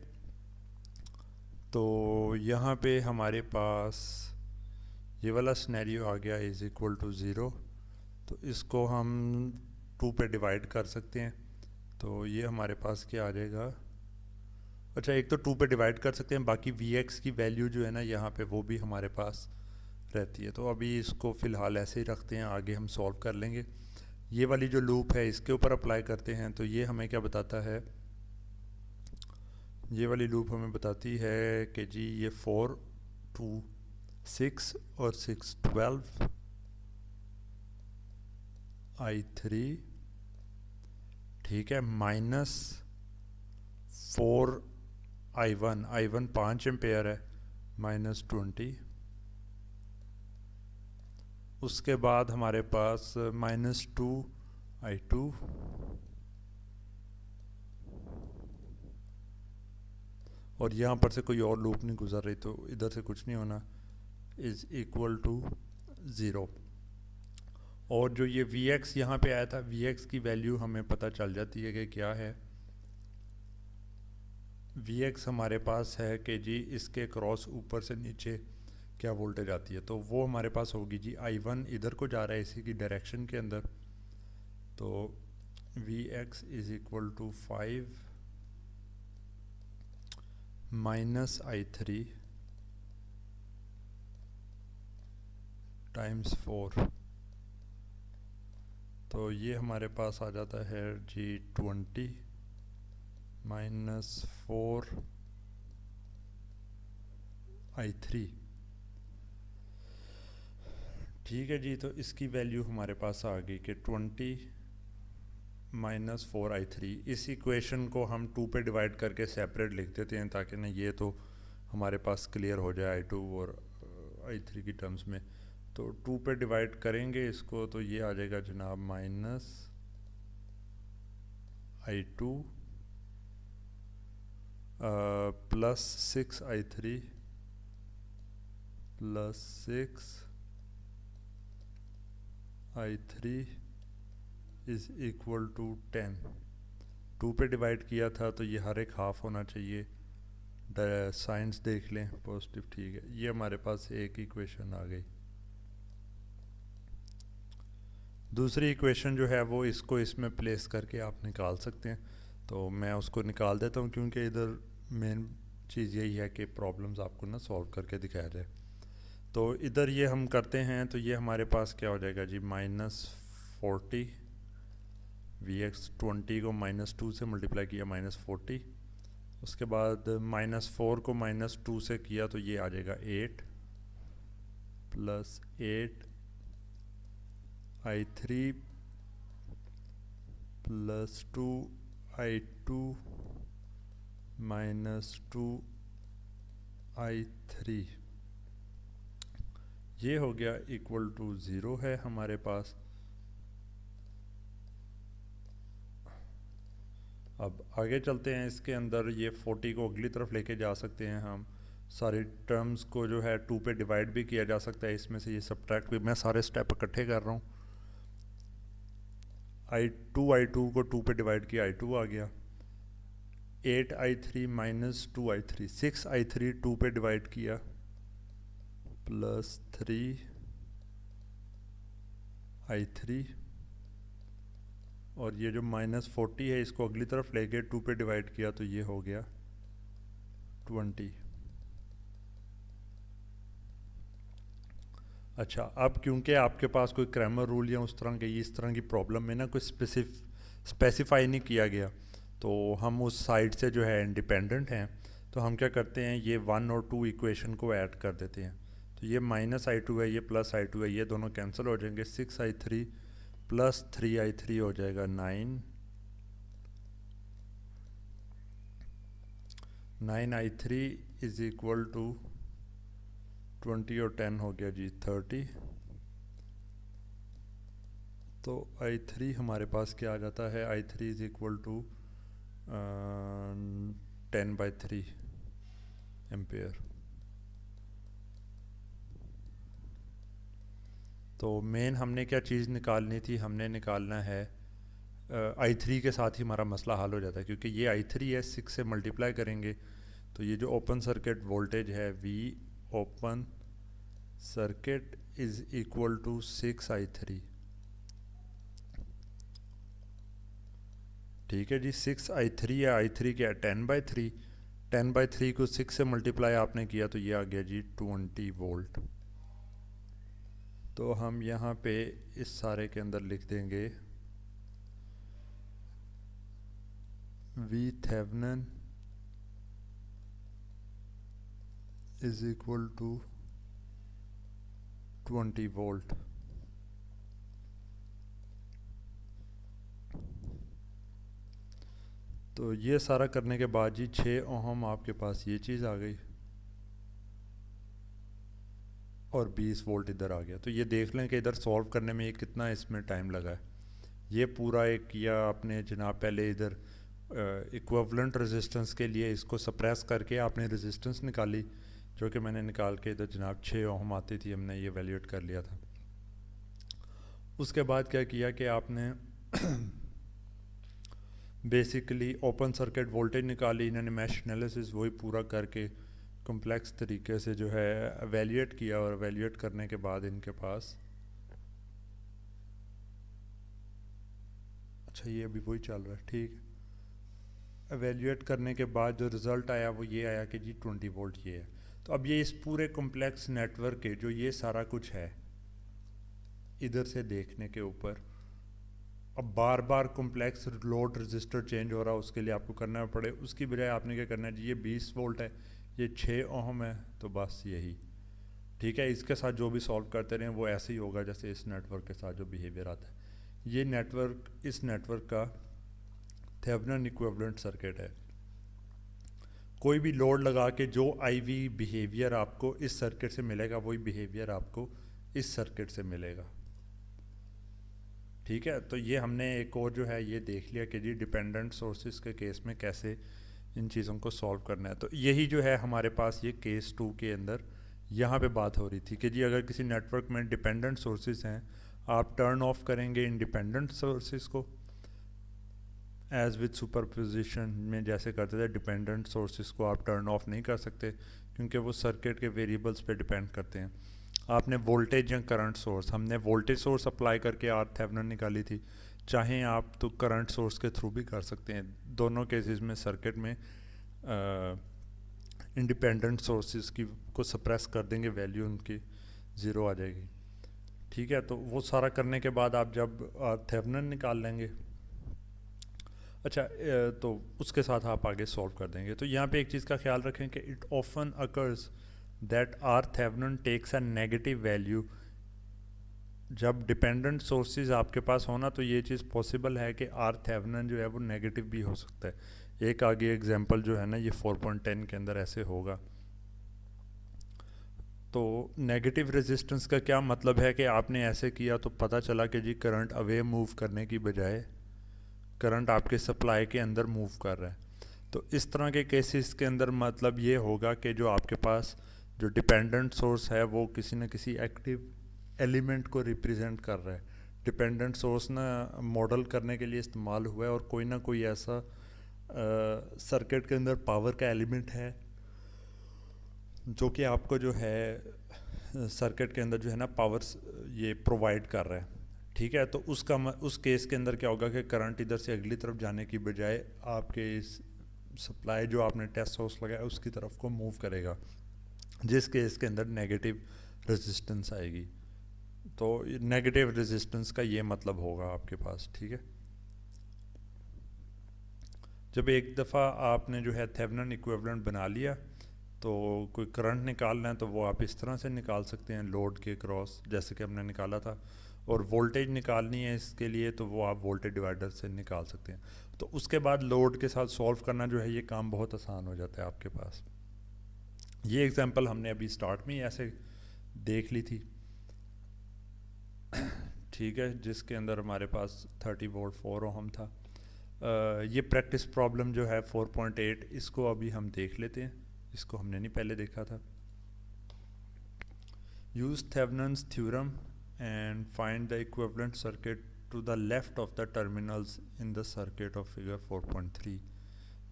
तो यहाँ पे हमारे पास ये वाला सिनेरियो आ गया इज़ इक्वल टू 0। तो इसको हम 2 पे डिवाइड कर सकते हैं, तो ये हमारे पास क्या आ जाएगा। अच्छा, एक तो 2 पे डिवाइड कर सकते हैं, बाकी Vx की वैल्यू जो है ना यहाँ पे वो भी हमारे पास रहती है। तो अभी इसको फ़िलहाल ऐसे ही रखते हैं, आगे हम सॉल्व कर लेंगे। ये वाली जो लूप है इसके ऊपर अप्लाई करते हैं, तो ये हमें क्या बताता है, ये वाली लूप हमें बताती है कि जी ये 4 2 6 और 6 12 I3। ठीक है, -4 I1 5 एम्पेयर है, -20। उसके बाद हमारे पास -2 I2 और यहाँ पर से कोई और लूप नहीं गुजर रही, तो इधर से कुछ नहीं होना, इज़ इक्वल टू 0। और जो ये Vx यहाँ पे आया था, Vx की वैल्यू हमें पता चल जाती है कि क्या है। Vx हमारे पास है कि जी इसके क्रॉस ऊपर से नीचे क्या वोल्टेज आती है, तो वो हमारे पास होगी जी I1 इधर को जा रहा है इसी की डायरेक्शन के अंदर, तो Vx is equal to 5 minus i3 times 4, तो ये हमारे पास आ जाता है जी 20 माइनस 4i3। ठीक है जी, तो इसकी वैल्यू हमारे पास आ गई कि 20 माइनस 4i3। इस इक्वेशन को हम 2 पे डिवाइड करके सेपरेट लिख देते हैं ताकि ना ये तो हमारे पास क्लियर हो जाए i2 और i3 की टर्म्स में। तो 2 पे डिवाइड करेंगे इसको तो ये आ जाएगा जनाब minus i2 plus 6i3 plus 6i3 is equal to 10। 2 पे डिवाइड किया था तो ये हर एक हाफ होना चाहिए। साइंस देख लें, पॉजिटिव, ठीक है। ये हमारे पास एक इक्वेशन आ गई। दूसरी इक्वेशन जो है वो इसको इसमें प्लेस करके आप निकाल सकते हैं, तो मैं उसको निकाल देता हूँ क्योंकि इधर मेन चीज़ यही है कि प्रॉब्लम्स आपको ना सॉल्व करके दिखाया जाए। तो इधर ये हम करते हैं तो ये हमारे पास क्या हो जाएगा जी -40 Vx 20 को -2 से मल्टीप्लाई किया -40, उसके बाद -4 को -2 से किया तो ये आ जाएगा 8 plus 8i3 plus 2i2 minus 2i3, ये हो गया इक्वल टू 0 है हमारे पास। अब आगे चलते हैं, इसके अंदर ये 40 को अगली तरफ लेके जा सकते हैं हम। सारी टर्म्स को जो है 2 पे डिवाइड भी किया जा सकता है, इसमें से ये सब्ट्रैक्ट भी, मैं सारे स्टेप इकट्ठे कर रहा हूँ। i2 को 2 पे डिवाइड किया, i2 आ गया। 8i3 माइनस 2i3, 6i3 2 पे डिवाइड किया प्लस 3i3, और ये जो -40 है इसको अगली तरफ लेके 2 पे डिवाइड किया तो ये हो गया 20। अच्छा, अब क्योंकि आपके पास कोई क्रैमर रूल या उस तरह की प्रॉब्लम में ना कोई स्पेसिफाई नहीं किया गया, तो हम उस साइड से जो है इंडिपेंडेंट हैं, तो हम क्या करते हैं ये 1 और 2 इक्वेशन को ऐड कर देते हैं। तो ये -i2 है, ये +i2 है, ये दोनों कैंसिल हो जाएंगे। 6i3 प्लस 3i3 हो जाएगा 9i3 इज़ इक्वल टू 20 और 10 हो गया जी 30। तो i3 हमारे पास क्या आ जाता है, i3 is equal to 10/3 ampere. तो मेन हमने क्या चीज़ निकालनी थी, हमने निकालना है i3 के साथ ही हमारा मसला हल हो जाता है, क्योंकि ये i3 है, 6 से मल्टीप्लाई करेंगे तो ये जो ओपन सर्किट वोल्टेज है V open circuit is equal to 6i3। ठीक है जी, 6i3 या i3 क्या 10/3, 10/3 को 6 से मल्टीप्लाई आपने किया तो ये आ गया जी 20 वोल्ट। तो हम यहाँ पे इस सारे के अंदर लिख देंगे V Thevenin is equal to 20 volt. तो ये सारा करने के बाद जी 6 ओहम आपके पास ये चीज़ आ गई और 20 वोल्ट इधर आ गया। तो ये देख लें कि इधर सॉल्व करने में ये कितना इसमें टाइम लगा है। ये पूरा एक किया आपने जनाब, पहले इधर इक्विवेलेंट रेजिस्टेंस के लिए इसको सप्रेस करके आपने रेजिस्टेंस निकाली, जो कि मैंने निकाल के इधर जनाब 6 ओहम आती थी, हमने ये वैल्यूएट कर लिया था। उसके बाद क्या किया कि आपने बेसिकली ओपन सर्किट वोल्टेज निकाली, इन्होंने मैश एनालिसिस वही पूरा करके कॉम्प्लेक्स तरीके से जो है एवेल्यूएट किया, और एवेल्यूएट करने के बाद इनके पास, अच्छा ये अभी वही चल रहा है, ठीक है। एवेल्यूएट करने के बाद जो रिज़ल्ट आया वो ये आया कि जी 20 वोल्ट ये है। तो अब ये इस पूरे कॉम्प्लेक्स नेटवर्क के जो ये सारा कुछ है इधर से देखने के ऊपर, अब बार बार कॉम्प्लेक्स लोड रजिस्टर चेंज हो रहा है, उसके लिए आपको करना पड़े, उसकी बजाय आपने क्या करना है जी, ये 20 वोल्ट है, ये 6 ओहम है, तो बस यही ठीक है। इसके साथ जो भी सॉल्व करते रहें वो ऐसे ही होगा जैसे इस नेटवर्क के साथ जो बिहेवियर आता है। ये नेटवर्क, इस नेटवर्क का थेवेनिन इक्विवेलेंट सर्किट है। कोई भी लोड लगा के जो आईवी बिहेवियर आपको इस सर्किट से मिलेगा वही बिहेवियर आपको इस सर्किट से मिलेगा। ठीक है, तो ये हमने एक और जो है ये देख लिया कि जी डिपेंडेंट सोर्सेज के केस में कैसे इन चीज़ों को सॉल्व करना है। तो यही जो है हमारे पास ये केस 2 के अंदर यहाँ पे बात हो रही थी कि जी अगर किसी नेटवर्क में डिपेंडेंट सोर्सेज हैं, आप टर्न ऑफ करेंगे इंडिपेंडेंट सोर्सेज को एज विद सुपरपोजिशन में जैसे करते थे। डिपेंडेंट सोर्सेज को आप टर्न ऑफ नहीं कर सकते क्योंकि वो सर्किट के वेरिएबल्स पे डिपेंड करते हैं। आपने वोल्टेज या करंट सोर्स, हमने वोल्टेज सोर्स अप्लाई करके आर थेवेनिन निकाली थी, चाहे आप तो करंट सोर्स के थ्रू भी कर सकते हैं। दोनों केसेस में सर्किट में इंडिपेंडेंट सोर्सेज की को सप्रेस कर देंगे, वैल्यू उनकी ज़ीरो आ जाएगी। ठीक है, तो वो सारा करने के बाद आप जब थेवेनिन निकाल लेंगे, अच्छा तो उसके साथ आप आगे सॉल्व कर देंगे। तो यहाँ पे एक चीज़ का ख्याल रखें कि it often occurs that R Thevenin takes a negative value. जब डिपेंडेंट सोर्सेज आपके पास होना तो ये चीज़ पॉसिबल है कि आर थेवेनिन जो है वो नेगेटिव भी हो सकता है। एक आगे एग्जांपल जो है ना ये 4.10 के अंदर ऐसे होगा। तो नेगेटिव रेजिस्टेंस का क्या मतलब है कि आपने ऐसे किया तो पता चला कि जी करंट अवे मूव करने की बजाय करंट आपके सप्लाई के अंदर मूव कर रहा है। तो इस तरह के केसेस के अंदर मतलब ये होगा कि जो आपके पास जो डिपेंडेंट सोर्स है वो किसी न किसी एक्टिव एलिमेंट को रिप्रेजेंट कर रहा है। डिपेंडेंट सोर्स ना मॉडल करने के लिए इस्तेमाल हुआ है और कोई ना कोई ऐसा सर्किट के अंदर पावर का एलिमेंट है जो कि आपको जो है सर्किट के अंदर जो है ना पावर ये प्रोवाइड कर रहा है। ठीक है, तो उस केस के अंदर क्या होगा कि करंट इधर से अगली तरफ जाने की बजाय आपके इस सप्लाई जो आपने टेस्ट सोर्स लगाया उसकी तरफ को मूव करेगा, जिस केस के अंदर नेगेटिव रेजिस्टेंस आएगी। तो नेगेटिव रेजिस्टेंस का ये मतलब होगा आपके पास। ठीक है, जब एक दफ़ा आपने जो है थेवेनिन इक्विवेलेंट बना लिया तो कोई करंट निकालना है तो वो आप इस तरह से निकाल सकते हैं लोड के क्रॉस, जैसे कि हमने निकाला था। और वोल्टेज निकालनी है इसके लिए तो वो आप वोल्टेज डिवाइडर से निकाल सकते हैं। तो उसके बाद लोड के साथ सॉल्व करना जो है ये काम बहुत आसान हो जाता है आपके पास। ये एग्जांपल हमने अभी स्टार्ट में ही ऐसे देख ली थी। ठीक है, जिसके अंदर हमारे पास 30 वोल्ट 4 ओहम था। ये प्रैक्टिस प्रॉब्लम जो है 4.8 इसको अभी हम देख लेते हैं, इसको हमने नहीं पहले देखा था। Use Thevenin's theorem and find the equivalent circuit to the left of the terminals in the circuit of figure 4.3।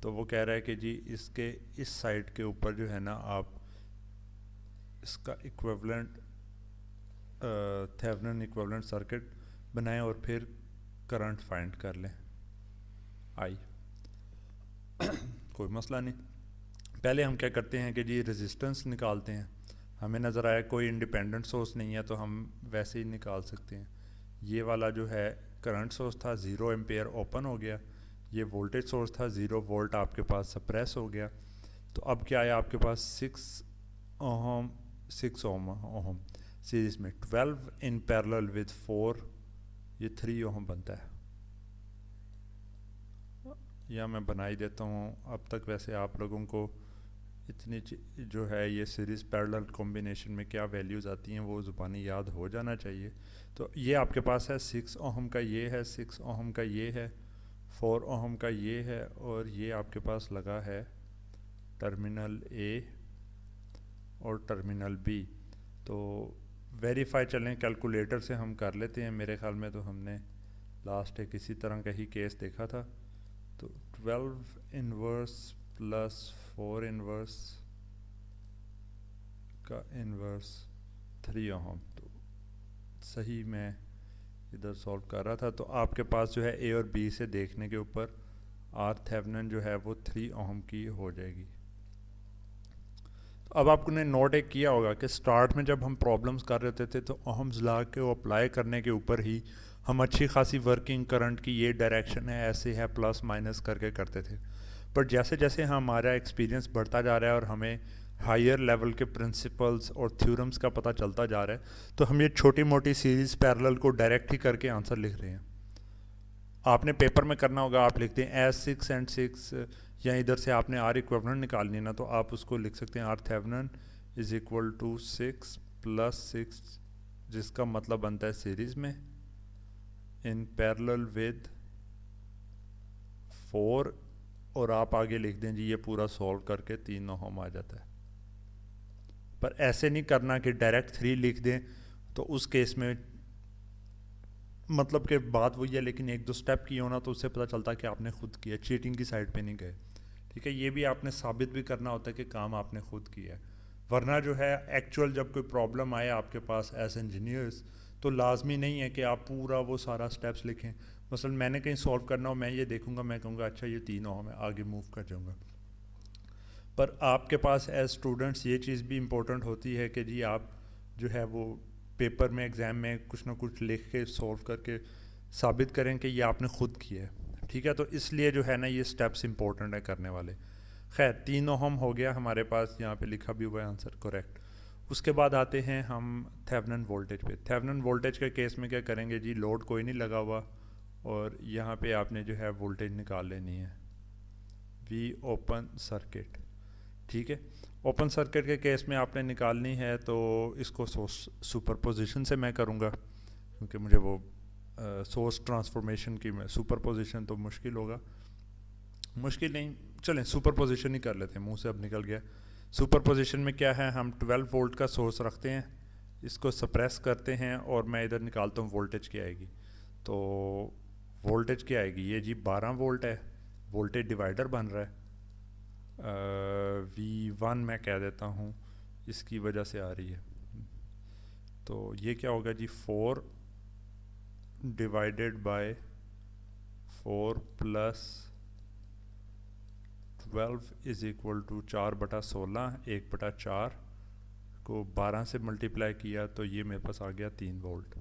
तो वो कह रहा है कि जी इसके इस साइड के ऊपर जो है ना आप इसका इक्विवेलेंट थेवेनिन इक्विवेलेंट सर्किट बनाएं और फिर करंट फाइंड कर लें। आई कोई मसला नहीं, पहले हम क्या करते हैं कि जी रेजिस्टेंस निकालते हैं। हमें नज़र आया कोई इंडिपेंडेंट सोर्स नहीं है तो हम वैसे ही निकाल सकते हैं। ये वाला जो है करंट सोर्स था 0 एम्पेयर ओपन हो गया, ये वोल्टेज सोर्स था 0 वोल्ट आपके पास सप्रेस हो गया। तो अब क्या आया आपके पास 6 ओहम सीरीज में 12 इन पैरेलल विद 4, ये 3 ओहम बनता है। या मैं बना ही देता हूँ, अब तक वैसे आप लोगों को इतनी जो है ये सीरीज़ पैरेलल कॉम्बिनेशन में क्या वैल्यूज़ आती हैं वो ज़ुबानी याद हो जाना चाहिए। तो ये आपके पास है 6 ओहम का, ये है 6 ओहम का, ये है 4 ओहम का, ये है, और ये आपके पास लगा है टर्मिनल ए और टर्मिनल बी। तो वेरीफाई चलें कैलकुलेटर से हम कर लेते हैं, मेरे ख्याल में तो हमने लास्ट एक इसी तरह का ही केस देखा था। तो 12 इनवर्स प्लस 4 इनवर्स का इनवर्स 3 ओहम। तो सही मैं इधर सॉल्व कर रहा था। तो आपके पास जो है ए और बी से देखने के ऊपर आर थेवेनिन जो है वो 3 ओम की हो जाएगी। अब आपने नोट एक किया होगा कि स्टार्ट में जब हम प्रॉब्लम्स कर रहे होते थे तो ओहम्स लॉ को अप्लाई करने के ऊपर ही हम अच्छी खासी वर्किंग करंट की ये डायरेक्शन है, ऐसे है, प्लस माइनस करके करते थे। पर जैसे जैसे हमारा एक्सपीरियंस बढ़ता जा रहा है और हमें हायर लेवल के प्रिंसिपल्स और थ्योरम्स का पता चलता जा रहा है, तो हम ये छोटी मोटी सीरीज़ पैरेलल को डायरेक्ट ही करके आंसर लिख रहे हैं। आपने पेपर में करना होगा, आप लिखते हैं एस 6 एंड 6, या इधर से आपने आर इक्विवेलेंट निकालनी है ना, तो आप उसको लिख सकते हैं R Thevenin is equal to 6 plus 6, जिसका मतलब बनता है सीरीज में इन पैरेलल विद 4, और आप आगे लिख दें जी ये पूरा सॉल्व करके 3 ओहम आ जाता है। पर ऐसे नहीं करना कि डायरेक्ट 3 लिख दें, तो उस केस में मतलब कि बात वही है, लेकिन एक दो स्टेप किए होना तो उससे पता चलता है कि आपने खुद किया, चीटिंग की साइड पे नहीं गए। ठीक है, ये भी आपने साबित भी करना होता है कि काम आपने खुद किया है। वरना जो है एक्चुअल जब कोई प्रॉब्लम आए आपके पास एज इंजीनियर्स, तो लाजमी नहीं है कि आप पूरा वो सारा स्टेप्स लिखें। मसलन मैंने कहीं सॉल्व करना हो, मैं ये देखूंगा, मैं कहूँगा अच्छा ये 3 ओहम है, आगे मूव कर जाऊँगा। पर आपके पास एज स्टूडेंट्स ये चीज़ भी इम्पोर्टेंट होती है कि जी आप जो है वो पेपर में, एग्ज़ाम में कुछ ना कुछ लिख के सॉल्व करके साबित करें कि ये आपने खुद किया है। ठीक है, तो इसलिए जो है ना ये स्टेप्स इंपॉर्टेंट है करने वाले। खैर 3 ओहम हो गया हमारे पास, यहाँ पे लिखा भी हुआ है आंसर करेक्ट। उसके बाद आते हैं हम थेवेनिन वोल्टेज पे। थेवेनिन वोल्टेज के केस में क्या करेंगे जी, लोड कोई नहीं लगा हुआ और यहाँ पे आपने जो है वोल्टेज निकाल लेनी है, वी ओपन सर्किट। ठीक है, ओपन सर्किट के केस में आपने निकालनी है, तो इसको सुपरपोजिशन से मैं करूँगा, क्योंकि मुझे वो सोर्स ट्रांसफॉर्मेशन की में सुपरपोजिशन तो मुश्किल होगा, मुश्किल नहीं, चलें सुपरपोजिशन ही कर लेते हैं, मुंह से अब निकल गया। सुपरपोजिशन में क्या है, हम 12 वोल्ट का सोर्स रखते हैं, इसको सप्रेस करते हैं और मैं इधर निकालता हूँ वोल्टेज क्या आएगी। तो वोल्टेज क्या आएगी, ये जी 12 वोल्ट है, वोल्टेज डिवाइडर बन रहा है, V1 मैं कह देता हूँ, इसकी वजह से आ रही है। तो ये क्या होगा जी, 4 divided by 4 plus 12 is equal to 4/16, 1/4 को 12 से मल्टीप्लाई किया तो ये मेरे पास आ गया 3 वोल्ट।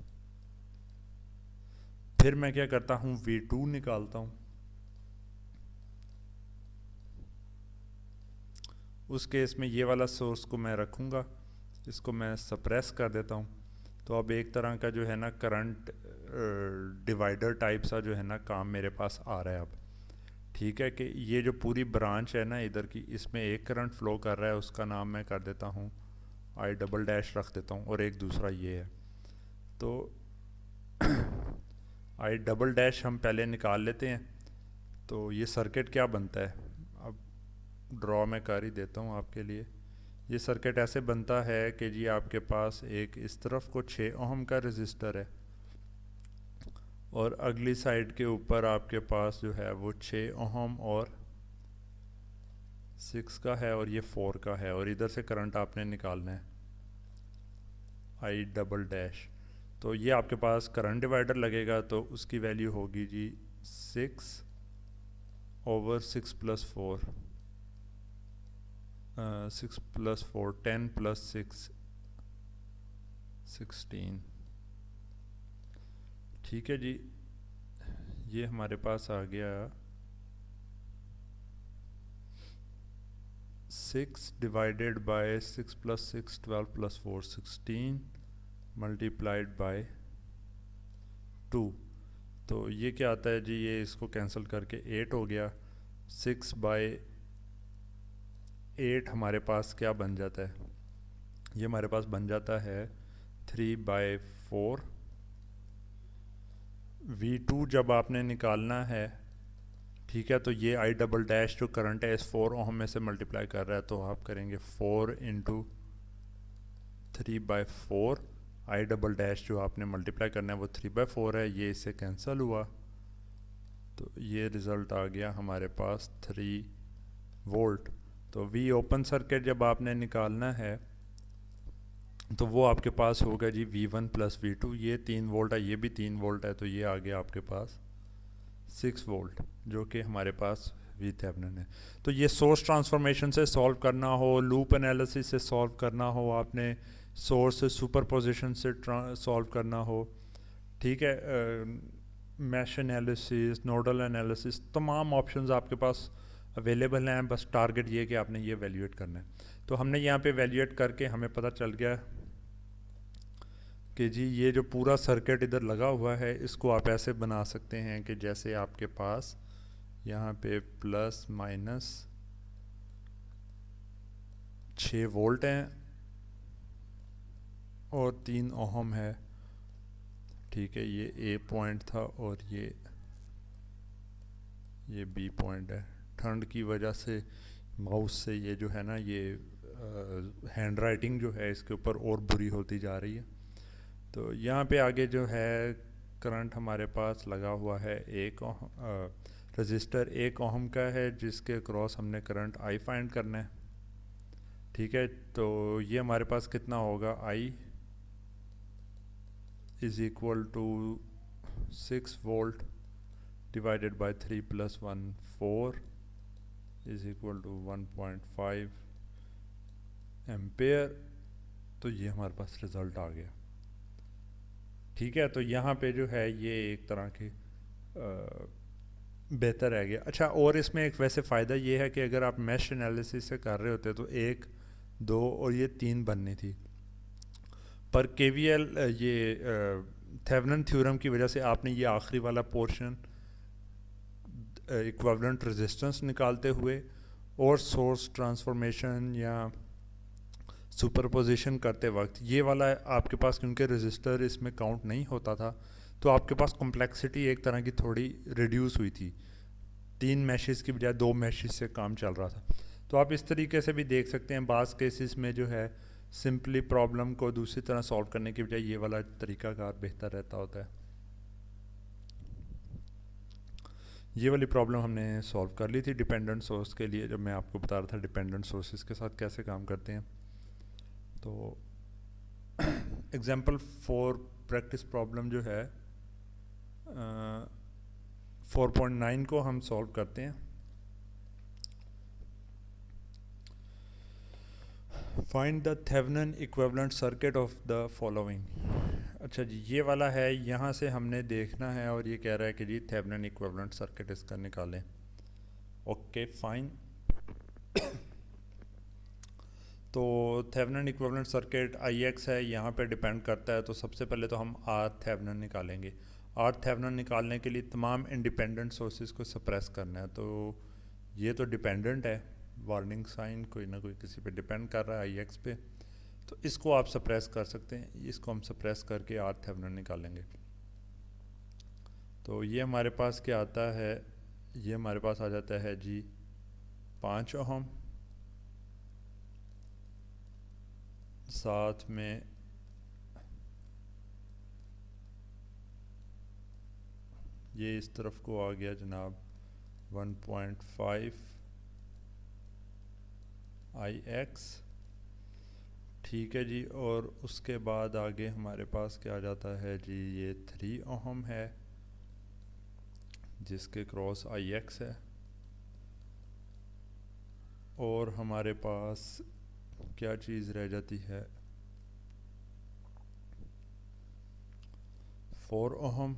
फिर मैं क्या करता हूँ, V2 निकालता हूँ। उस केस में ये वाला सोर्स को मैं रखूँगा, इसको मैं सप्रेस कर देता हूँ। तो अब एक तरह का जो है ना करंट डिवाइडर टाइप सा जो है ना काम मेरे पास आ रहा है अब। ठीक है, कि ये जो पूरी ब्रांच है ना इधर की, इसमें एक करंट फ्लो कर रहा है, उसका नाम मैं कर देता हूँ I" रख देता हूँ, और एक दूसरा ये है। तो I" हम पहले निकाल लेते हैं। तो ये सर्किट क्या बनता है, अब ड्रॉ में कर ही देता हूँ आपके लिए। ये सर्किट ऐसे बनता है कि जी आपके पास एक इस तरफ को 6 ओहम का रेजिस्टर है और अगली साइड के ऊपर आपके पास जो है वो 6 ओहम और 6 का है, और ये 4 का है, और इधर से करंट आपने निकालना है I". तो ये आपके पास करंट डिवाइडर लगेगा, तो उसकी वैल्यू होगी जी 6/6 + 4, 6 + 4 10 + 6 16। ठीक है जी, ये हमारे पास आ गया 6 डिवाइडेड बाय 6 + 6 12 + 4 16 मल्टीप्लाइड बाय 2। तो ये क्या आता है जी, ये इसको कैंसिल करके 8 हो गया। 6/8 हमारे पास क्या बन जाता है, ये हमारे पास बन जाता है 3/4। V2 जब आपने निकालना है, ठीक है, तो ये I" जो करंट है इस 4 ओहम में से मल्टीप्लाई कर रहा है, तो आप करेंगे 4 × 3/4। I" जो आपने मल्टीप्लाई करना है वो 3/4 है, ये इससे कैंसिल हुआ, तो ये रिज़ल्ट आ गया हमारे पास 3 वोल्ट। तो V ओपन सर्किट जब आपने निकालना है तो वो आपके पास होगा जी V1 + V2, ये 3 वोल्ट है, ये भी 3 वोल्ट है, तो ये आ गया आपके पास 6 वोल्ट, जो कि हमारे पास वी थेवेनिन है। तो ये सोर्स ट्रांसफॉर्मेशन से सॉल्व करना हो, लूप एनालिसिस से सॉल्व करना हो, आपने सोर्स सुपरपोजिशन से सॉल्व करना हो, ठीक है, मैश एनालिसिस, नोडल एनालिसिस, तमाम ऑप्शंस आपके पास अवेलेबल हैं। बस टारगेट ये कि आपने ये वैल्यूएट करना है। तो हमने यहाँ पे वैल्यूएट करके हमें पता चल गया कि जी ये जो पूरा सर्किट इधर लगा हुआ है, इसको आप ऐसे बना सकते हैं कि जैसे आपके पास यहाँ पे प्लस माइनस 6 वोल्ट हैं और 3 ओहम है, ठीक है। ये ए पॉइंट था और ये बी पॉइंट है। ठंड की वजह से माउस से ये जो है ना, ये हैंड राइटिंग जो है इसके ऊपर और बुरी होती जा रही है। तो यहाँ पे आगे जो है करंट हमारे पास लगा हुआ है, एक रजिस्टर 1 ओहम का है, जिसके क्रॉस हमने करंट आई फाइंड करना है, ठीक है। तो ये हमारे पास कितना होगा, I is equal to 6 volt divided by 3 + 1 4 is equal to 1.5 ampere. तो ये हमारे पास रिज़ल्ट आ गया, ठीक है। तो यहाँ पे जो है ये एक तरह की बेहतर है गया। अच्छा, और इसमें एक वैसे फ़ायदा ये है कि अगर आप मैश एनालिसिस से कर रहे होते तो 1, 2 और ये 3 बननी थी, पर केवीएल ये थेवेनिन थ्योरम की वजह से आपने ये आखिरी वाला पोर्शन इक्विवेलेंट रेजिस्टेंस निकालते हुए और सोर्स ट्रांसफॉर्मेशन या सुपरपोजिशन करते वक्त ये वाला आपके पास, क्योंकि रजिस्टर इसमें काउंट नहीं होता था, तो आपके पास कॉम्प्लेक्सिटी एक तरह की थोड़ी रिड्यूस हुई थी। 3 मैशेस की बजाय 2 मैशेस से काम चल रहा था। तो आप इस तरीके से भी देख सकते हैं, बाज़ केसेस में जो है सिंपली प्रॉब्लम को दूसरी तरह सॉल्व करने की बजाय ये वाला तरीकाकार बेहतर रहता होता है। ये वाली प्रॉब्लम हमने सॉल्व कर ली थी डिपेंडेंट सोर्स के लिए, जब मैं आपको बता रहा था डिपेंडेंट सोर्सेज के साथ कैसे काम करते हैं। तो एग्जाम्पल 4 प्रैक्टिस प्रॉब्लम जो है 4.9 को हम सॉल्व करते हैं। Find the Thevenin equivalent circuit of the following. अच्छा जी, ये वाला है, यहाँ से हमने देखना है और ये कह रहा है कि जी थेवेनिन इक्विवेलेंट सर्किट इसका निकालें। Okay fine. तो थेवेनिन इक्विवेलेंट सर्किट IX है, यहाँ पे डिपेंड करता है। तो सबसे पहले तो हम आर थेवेनिन निकालेंगे। आर थेवेनिन निकालने के लिए तमाम इंडिपेंडेंट सोर्सेज को सप्रेस करना है। तो ये तो डिपेंडेंट है, वार्निंग साइन कोई ना कोई किसी पे डिपेंड कर रहा है IX पे, तो इसको आप सप्रेस कर सकते हैं। इसको हम सप्रेस करके आर थेवेनिन निकालेंगे। तो ये हमारे पास क्या आता है, ये हमारे पास आ जाता है जी 5 ओहम, साथ में ये इस तरफ को आ गया जनाब 1.5 IX, ठीक है जी। और उसके बाद आगे हमारे पास क्या आ जाता है जी, ये 3 ओहम है जिसके क्रॉस IX है, और हमारे पास क्या चीज़ रह जाती है, 4 ओहम।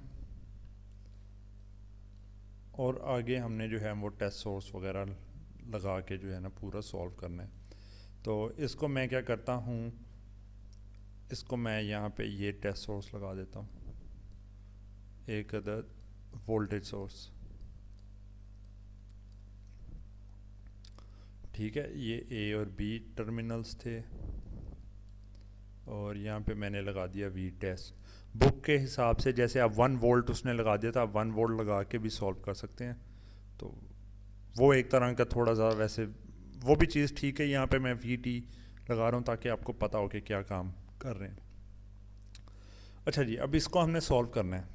और आगे हमने जो है वो टेस्ट सोर्स वगैरह लगा के जो है ना पूरा सॉल्व करना है। तो इसको मैं क्या करता हूँ, इसको मैं यहाँ पे ये टेस्ट सोर्स लगा देता हूँ, एक अदद वोल्टेज सोर्स, ठीक है। ये A और B टर्मिनल्स थे और यहाँ पे मैंने लगा दिया V टेस्ट। बुक के हिसाब से जैसे आप 1 वोल्ट उसने लगा दिया था, आप 1 वोल्ट लगा के भी सॉल्व कर सकते हैं। तो वो एक तरह का थोड़ा सा वैसे वो भी चीज़ ठीक है। यहाँ पे मैं VT लगा रहा हूँ ताकि आपको पता हो कि क्या काम कर रहे हैं। अच्छा जी, अब इसको हमने सॉल्व करना है।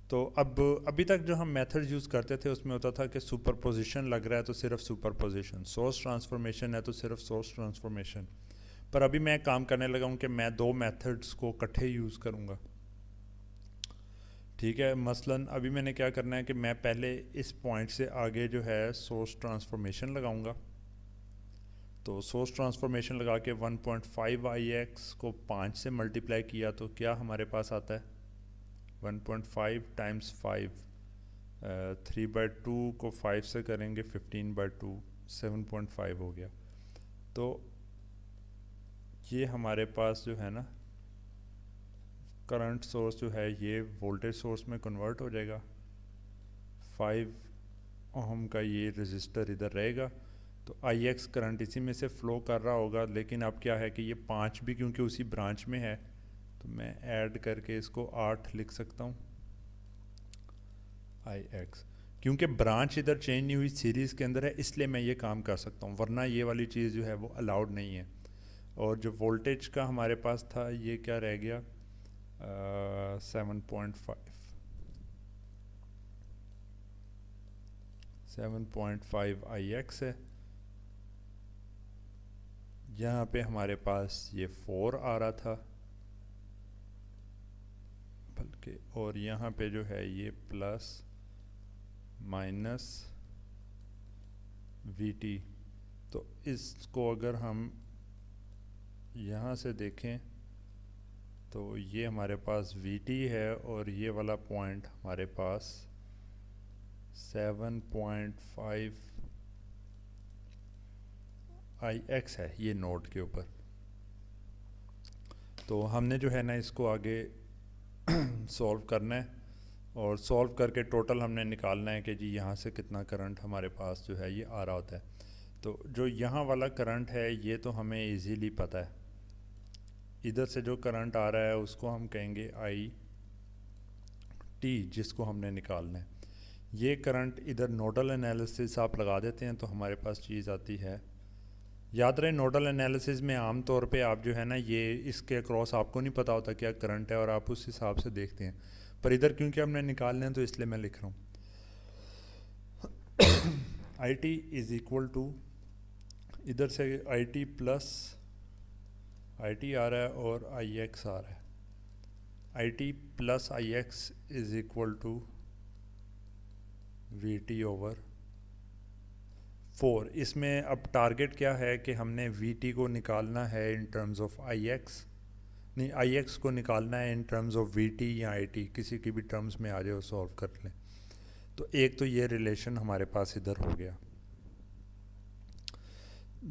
तो अब अभी तक जो हम मेथड यूज़ करते थे उसमें होता था कि सुपरपोजिशन लग रहा है तो सिर्फ सुपरपोजिशन, सोर्स ट्रांसफॉर्मेशन है तो सिर्फ सोर्स ट्रांसफॉर्मेशन। पर अभी मैं काम करने लगा हूँ कि मैं 2 मेथड्स को इकट्ठे यूज़ करूँगा। ठीक है, मसलन अभी मैंने क्या करना है कि मैं पहले इस पॉइंट से आगे जो है सोर्स ट्रांसफॉर्मेशन लगाऊंगा। तो सोर्स ट्रांसफॉर्मेशन लगा के 1.5 IX को 5 से मल्टीप्लाई किया तो क्या हमारे पास आता है 1.5 टाइम्स 5, 3/2 को 5 से करेंगे 15/2, 7.5 हो गया। तो ये हमारे पास जो है ना करंट सोर्स जो है ये वोल्टेज सोर्स में कन्वर्ट हो जाएगा। 5 ओम का ये रजिस्टर इधर रहेगा तो IX करंट इसी में से फ़्लो कर रहा होगा। लेकिन अब क्या है कि ये 5 भी क्योंकि उसी ब्रांच में है तो मैं ऐड करके इसको 8 लिख सकता हूँ IX। क्योंकि ब्रांच इधर चेंज नहीं हुई, सीरीज़ के अंदर है, इसलिए मैं ये काम कर सकता हूँ, वरना ये वाली चीज़ जो है वो अलाउड नहीं है। और जो वोल्टेज का हमारे पास था ये क्या रह गया 7.5 IX है। यहाँ पे हमारे पास ये 4 आ रहा था बल्कि, और यहाँ पे जो है ये प्लस माइनस VT। तो इसको अगर हम यहाँ से देखें तो ये हमारे पास VT है और ये वाला पॉइंट हमारे पास 7.5 IX है ये नोड के ऊपर। तो हमने जो है ना इसको आगे सॉल्व करना है और सॉल्व करके टोटल हमने निकालना है कि जी यहाँ से कितना करंट हमारे पास जो है ये आ रहा होता है। तो जो यहाँ वाला करंट है ये तो हमें इजीली पता है, इधर से जो करंट आ रहा है उसको हम कहेंगे IT, जिसको हमने निकालना है। ये करंट इधर नोडल एनालिसिस आप लगा देते हैं तो हमारे पास चीज़ आती है। याद रहे नोडल एनालिसिस में आम तौर पे आप जो है ना ये इसके अक्रॉस आपको नहीं पता होता क्या करंट है और आप उस हिसाब से देखते हैं, पर इधर क्योंकि हमने निकालना है तो इसलिए मैं लिख रहा हूँ IT इज़ इक्वल टू, इधर से IT प्लस IT आ रहा है और IX आ रहा है। IT plus IX is equal to VT over 4। इसमें अब टारगेट क्या है कि हमने VT को निकालना है इन टर्म्स ऑफ IX, नहीं IX को निकालना है इन टर्म्स ऑफ VT या IT, किसी की भी टर्म्स में आ जाए सॉल्व कर लें। तो एक तो ये रिलेशन हमारे पास इधर हो गया।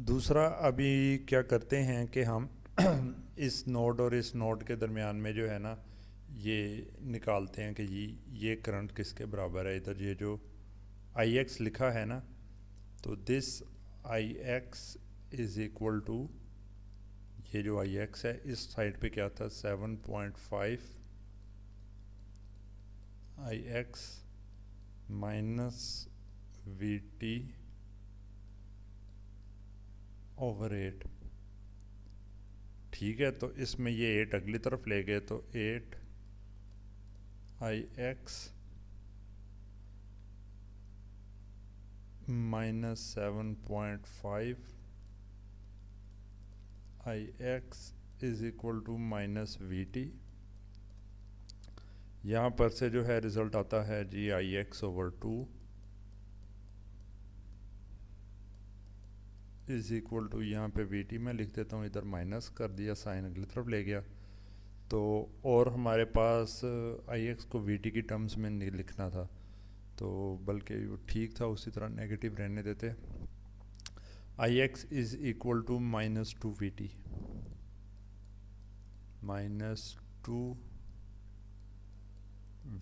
दूसरा अभी क्या करते हैं कि हम इस नोड और इस नोड के दरमियान में जो है ना ये निकालते हैं कि ये करंट किसके बराबर है। इधर ये जो IX लिखा है ना तो this IX is equal to, ये जो IX है इस साइड पे क्या था 7.5 IX माइनस VT ओवर 8। ठीक है, तो इसमें ये 8 अगली तरफ ले गए तो 8 IX minus 7.5 IX is equal to minus VT। यहाँ पर से जो है रिज़ल्ट आता है जी IX over 2 is equal to, यहाँ पे VT मैं लिख देता हूँ, इधर माइनस कर दिया, साइन अगली तरफ ले गया। तो और हमारे पास IX को VT की टर्म्स में नहीं लिखना था तो बल्कि वो ठीक था, उसी तरह नेगेटिव रहने देते। IX is equal to minus 2 VT, minus 2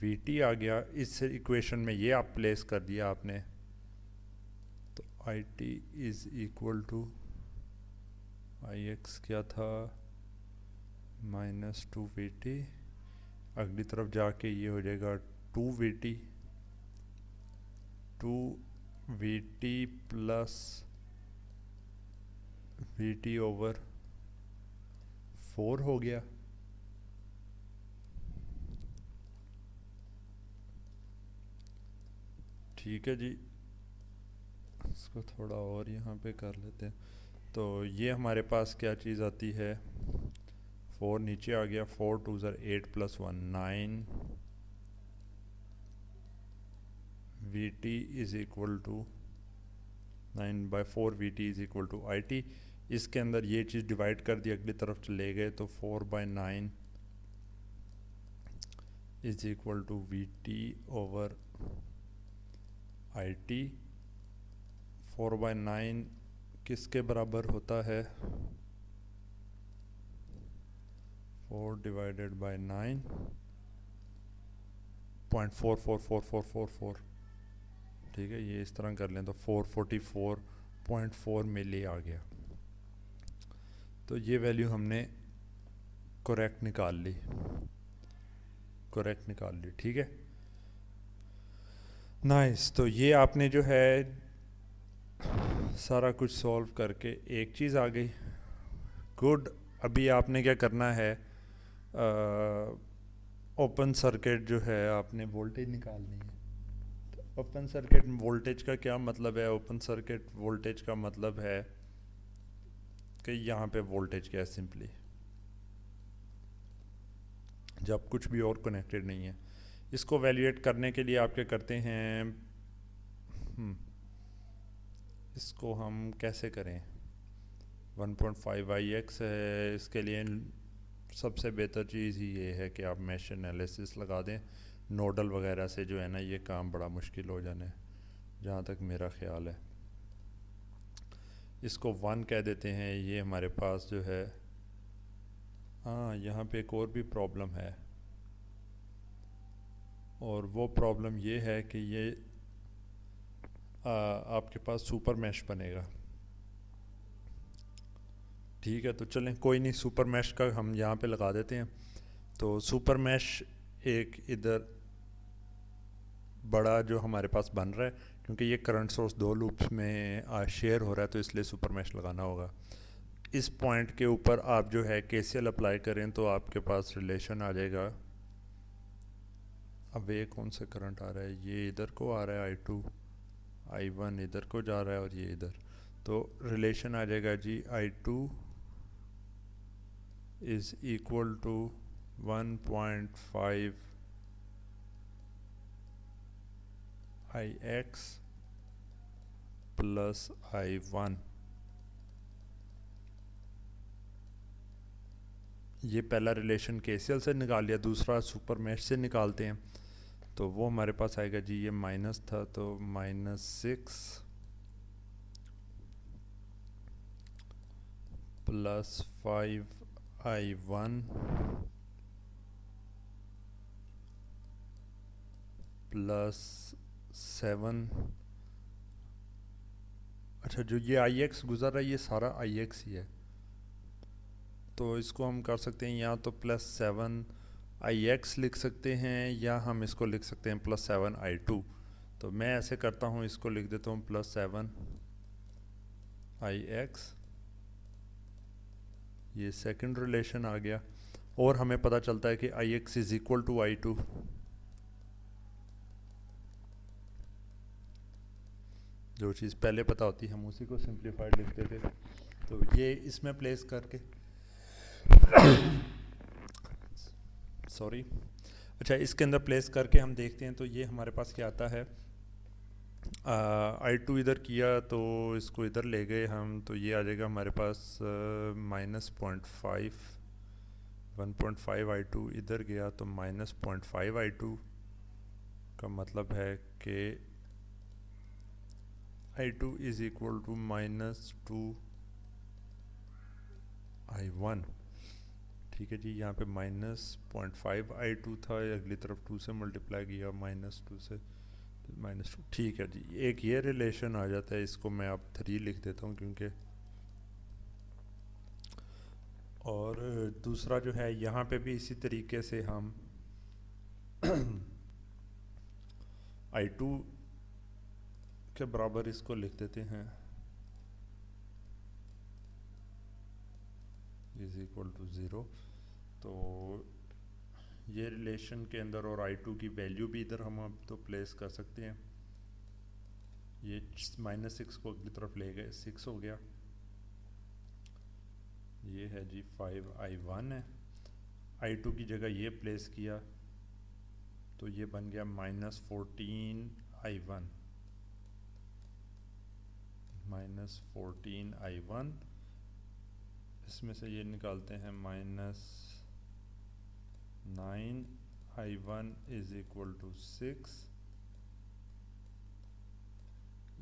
VT आ गया। इस इक्वेशन में ये आप प्लेस कर दिया आपने तो IT is equal to IX क्या था माइनस 2 VT, अगली तरफ जाके ये हो जाएगा 2 VT प्लस VT ओवर 4 हो गया। ठीक है जी, इसको थोड़ा और यहाँ पे कर लेते हैं। तो ये हमारे पास क्या चीज़ आती है 4 नीचे आ गया, 4 2 8 plus 1 9 V T is equal to 9/4 V T is equal to I T. इसके अंदर ये चीज़ डिवाइड कर दी, अगली तरफ चले गए तो 4/9 is equal to V T over I T. 4/9 किसके बराबर होता है? 4 डिवाइडेड बाई 9 0.444444। ठीक है, ये इस तरह कर लें तो 444.4 मिली आ गया। तो ये वैल्यू हमने करेक्ट निकाल ली, ठीक है। नाइस। तो ये आपने जो है सारा कुछ सॉल्व करके एक चीज़ आ गई, गुड। अभी आपने क्या करना है, ओपन सर्किट जो है आपने वोल्टेज निकालनी है। तो ओपन सर्किट वोल्टेज का क्या मतलब है? ओपन सर्किट वोल्टेज का मतलब है कि यहाँ पे वोल्टेज क्या है, सिंपली जब कुछ भी और कनेक्टेड नहीं है। इसको वैल्यूएट करने के लिए आप क्या करते हैं, इसको हम कैसे करें? 1.5 IX है, इसके लिए सबसे बेहतर चीज़ ही ये है कि आप मैश एनालिसिस लगा दें। नोडल वगैरह से जो है ना, ये काम बड़ा मुश्किल हो जाना है, जहाँ तक मेरा ख्याल है। इसको 1 कह देते हैं। ये हमारे पास जो है, हाँ, यहाँ पे एक और भी प्रॉब्लम है, और वो प्रॉब्लम ये है कि ये आपके पास सुपर मैश बनेगा। ठीक है, तो चलें, कोई नहीं, सुपर मैश का हम यहाँ पे लगा देते हैं। तो सुपर मैश एक इधर बड़ा जो हमारे पास बन रहा है, क्योंकि ये करंट सोर्स दो लूप्स में शेयर हो रहा है, तो इसलिए सुपर मैश लगाना होगा। इस पॉइंट के ऊपर आप जो है केसीएल अप्लाई करें तो आपके पास रिलेशन आ जाएगा। अब ये कौन सा करंट आ रहा है? ये इधर को आ रहा है I2, I1 इधर को जा रहा है और ये इधर, तो रिलेशन आ जाएगा जी I2 is equal to 1.5 IX plus I1। ये पहला रिलेशन केसीएल से निकाल लिया, दूसरा सुपर मैश से निकालते हैं। तो वो हमारे पास आएगा जी, ये माइनस था तो -6 प्लस 5I1 प्लस 7। अच्छा, जो ये IX गुज़र रहा है ये सारा IX ही है, तो इसको हम कर सकते हैं या तो +7 IX लिख सकते हैं, या हम इसको लिख सकते हैं +7 I2। तो मैं ऐसे करता हूँ, इसको लिख देता हूँ +7 IX। ये सेकंड रिलेशन आ गया, और हमें पता चलता है कि IX is equal to I2। जो चीज़ पहले पता होती है हम उसी को सिंप्लीफाइड लिखते थे। तो ये इसमें प्लेस करके सॉरी, अच्छा, इसके अंदर प्लेस करके हम देखते हैं। तो ये हमारे पास क्या आता है, I2 इधर किया तो इसको इधर ले गए हम, तो ये आ जाएगा हमारे पास -0.5। 1.5 I2 इधर गया तो -0.5 I2 का मतलब है कि I2 is equal to -2 I1। ठीक है जी, यहाँ पे -0.5 I2 था, अगली तरफ 2 से मल्टीप्लाई किया, -2 से -2। ठीक है जी, एक ये रिलेशन आ जाता है, इसको मैं अब 3 लिख देता हूँ क्योंकि, और दूसरा जो है यहाँ पे भी इसी तरीके से हम I2 के बराबर इसको लिख देते हैं, इज़ इक्वल टू 0। तो ये रिलेशन के अंदर, और I2 की वैल्यू भी इधर हम अब तो प्लेस कर सकते हैं। ये -6 को अगली तरफ ले गए, 6 हो गया। ये है जी 5I1 है, I2 की जगह ये प्लेस किया तो ये बन गया -14 I1 माइनस 14I1, इसमें से ये निकालते हैं minus 9I1 is equal to 6।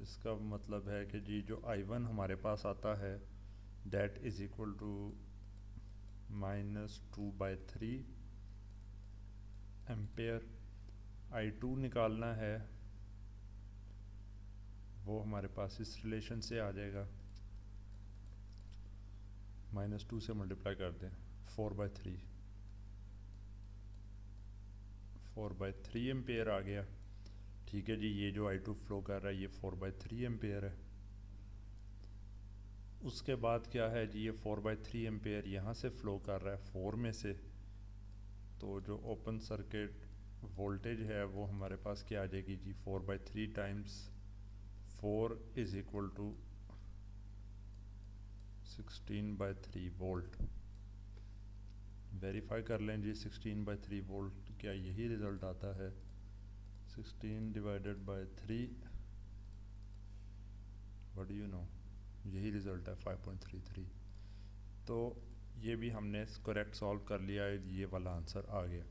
इसका मतलब है कि जी जो I1 हमारे पास आता है that is equal to -2/3 ampere. I2 निकालना है, वो हमारे पास इस रिलेशन से आ जाएगा, -2 से मल्टीप्लाई कर दें 4/3 एम्पेयर आ गया। ठीक है जी, ये जो I2 फ्लो कर रहा है ये 4/3 एम्पेयर है। उसके बाद क्या है जी, ये 4/3 एम्पेयर यहाँ से फ्लो कर रहा है 4 में से, तो जो ओपन सर्किट वोल्टेज है वो हमारे पास क्या आ जाएगी जी, 4/3 times 4 is equal to 16/3 volt. Verify कर लें जी, 16/3 वोल्ट क्या यही रिज़ल्ट आता है? 16 divided by 3, what do you know, यही रिज़ल्ट है 5.33। तो ये भी हमने करेक्ट सॉल्व कर लिया है, ये वाला आंसर आ गया।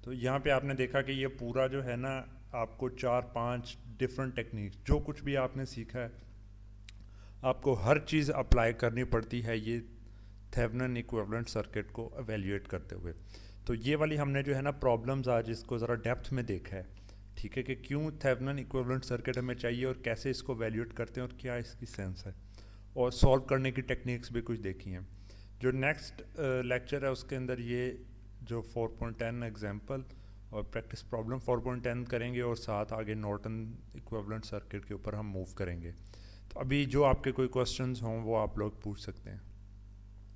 तो यहाँ पे आपने देखा कि ये पूरा जो है ना, आपको 4-5 डिफरेंट टेक्निक्स, जो कुछ भी आपने सीखा है आपको हर चीज़ अप्लाई करनी पड़ती है ये थेवेनिन इक्विवेलेंट सर्किट को एवेल्यूएट करते हुए। तो ये वाली हमने जो है ना प्रॉब्लम्स आज इसको ज़रा डेप्थ में देखा है, ठीक है, कि क्यों थेवेनिन इक्विवेलेंट सर्किट हमें चाहिए और कैसे इसको एवेल्यूएट करते हैं और क्या इसकी सेंस है, और सॉल्व करने की टेक्निक्स भी कुछ देखी हैं। जो नेक्स्ट लेक्चर है उसके अंदर ये जो 4.10 एग्जांपल और प्रैक्टिस प्रॉब्लम 4.10 करेंगे, और साथ आगे नॉर्टन इक्विवेलेंट सर्किट के ऊपर हम मूव करेंगे। तो अभी जो आपके कोई क्वेश्चंस हों वो आप लोग पूछ सकते हैं।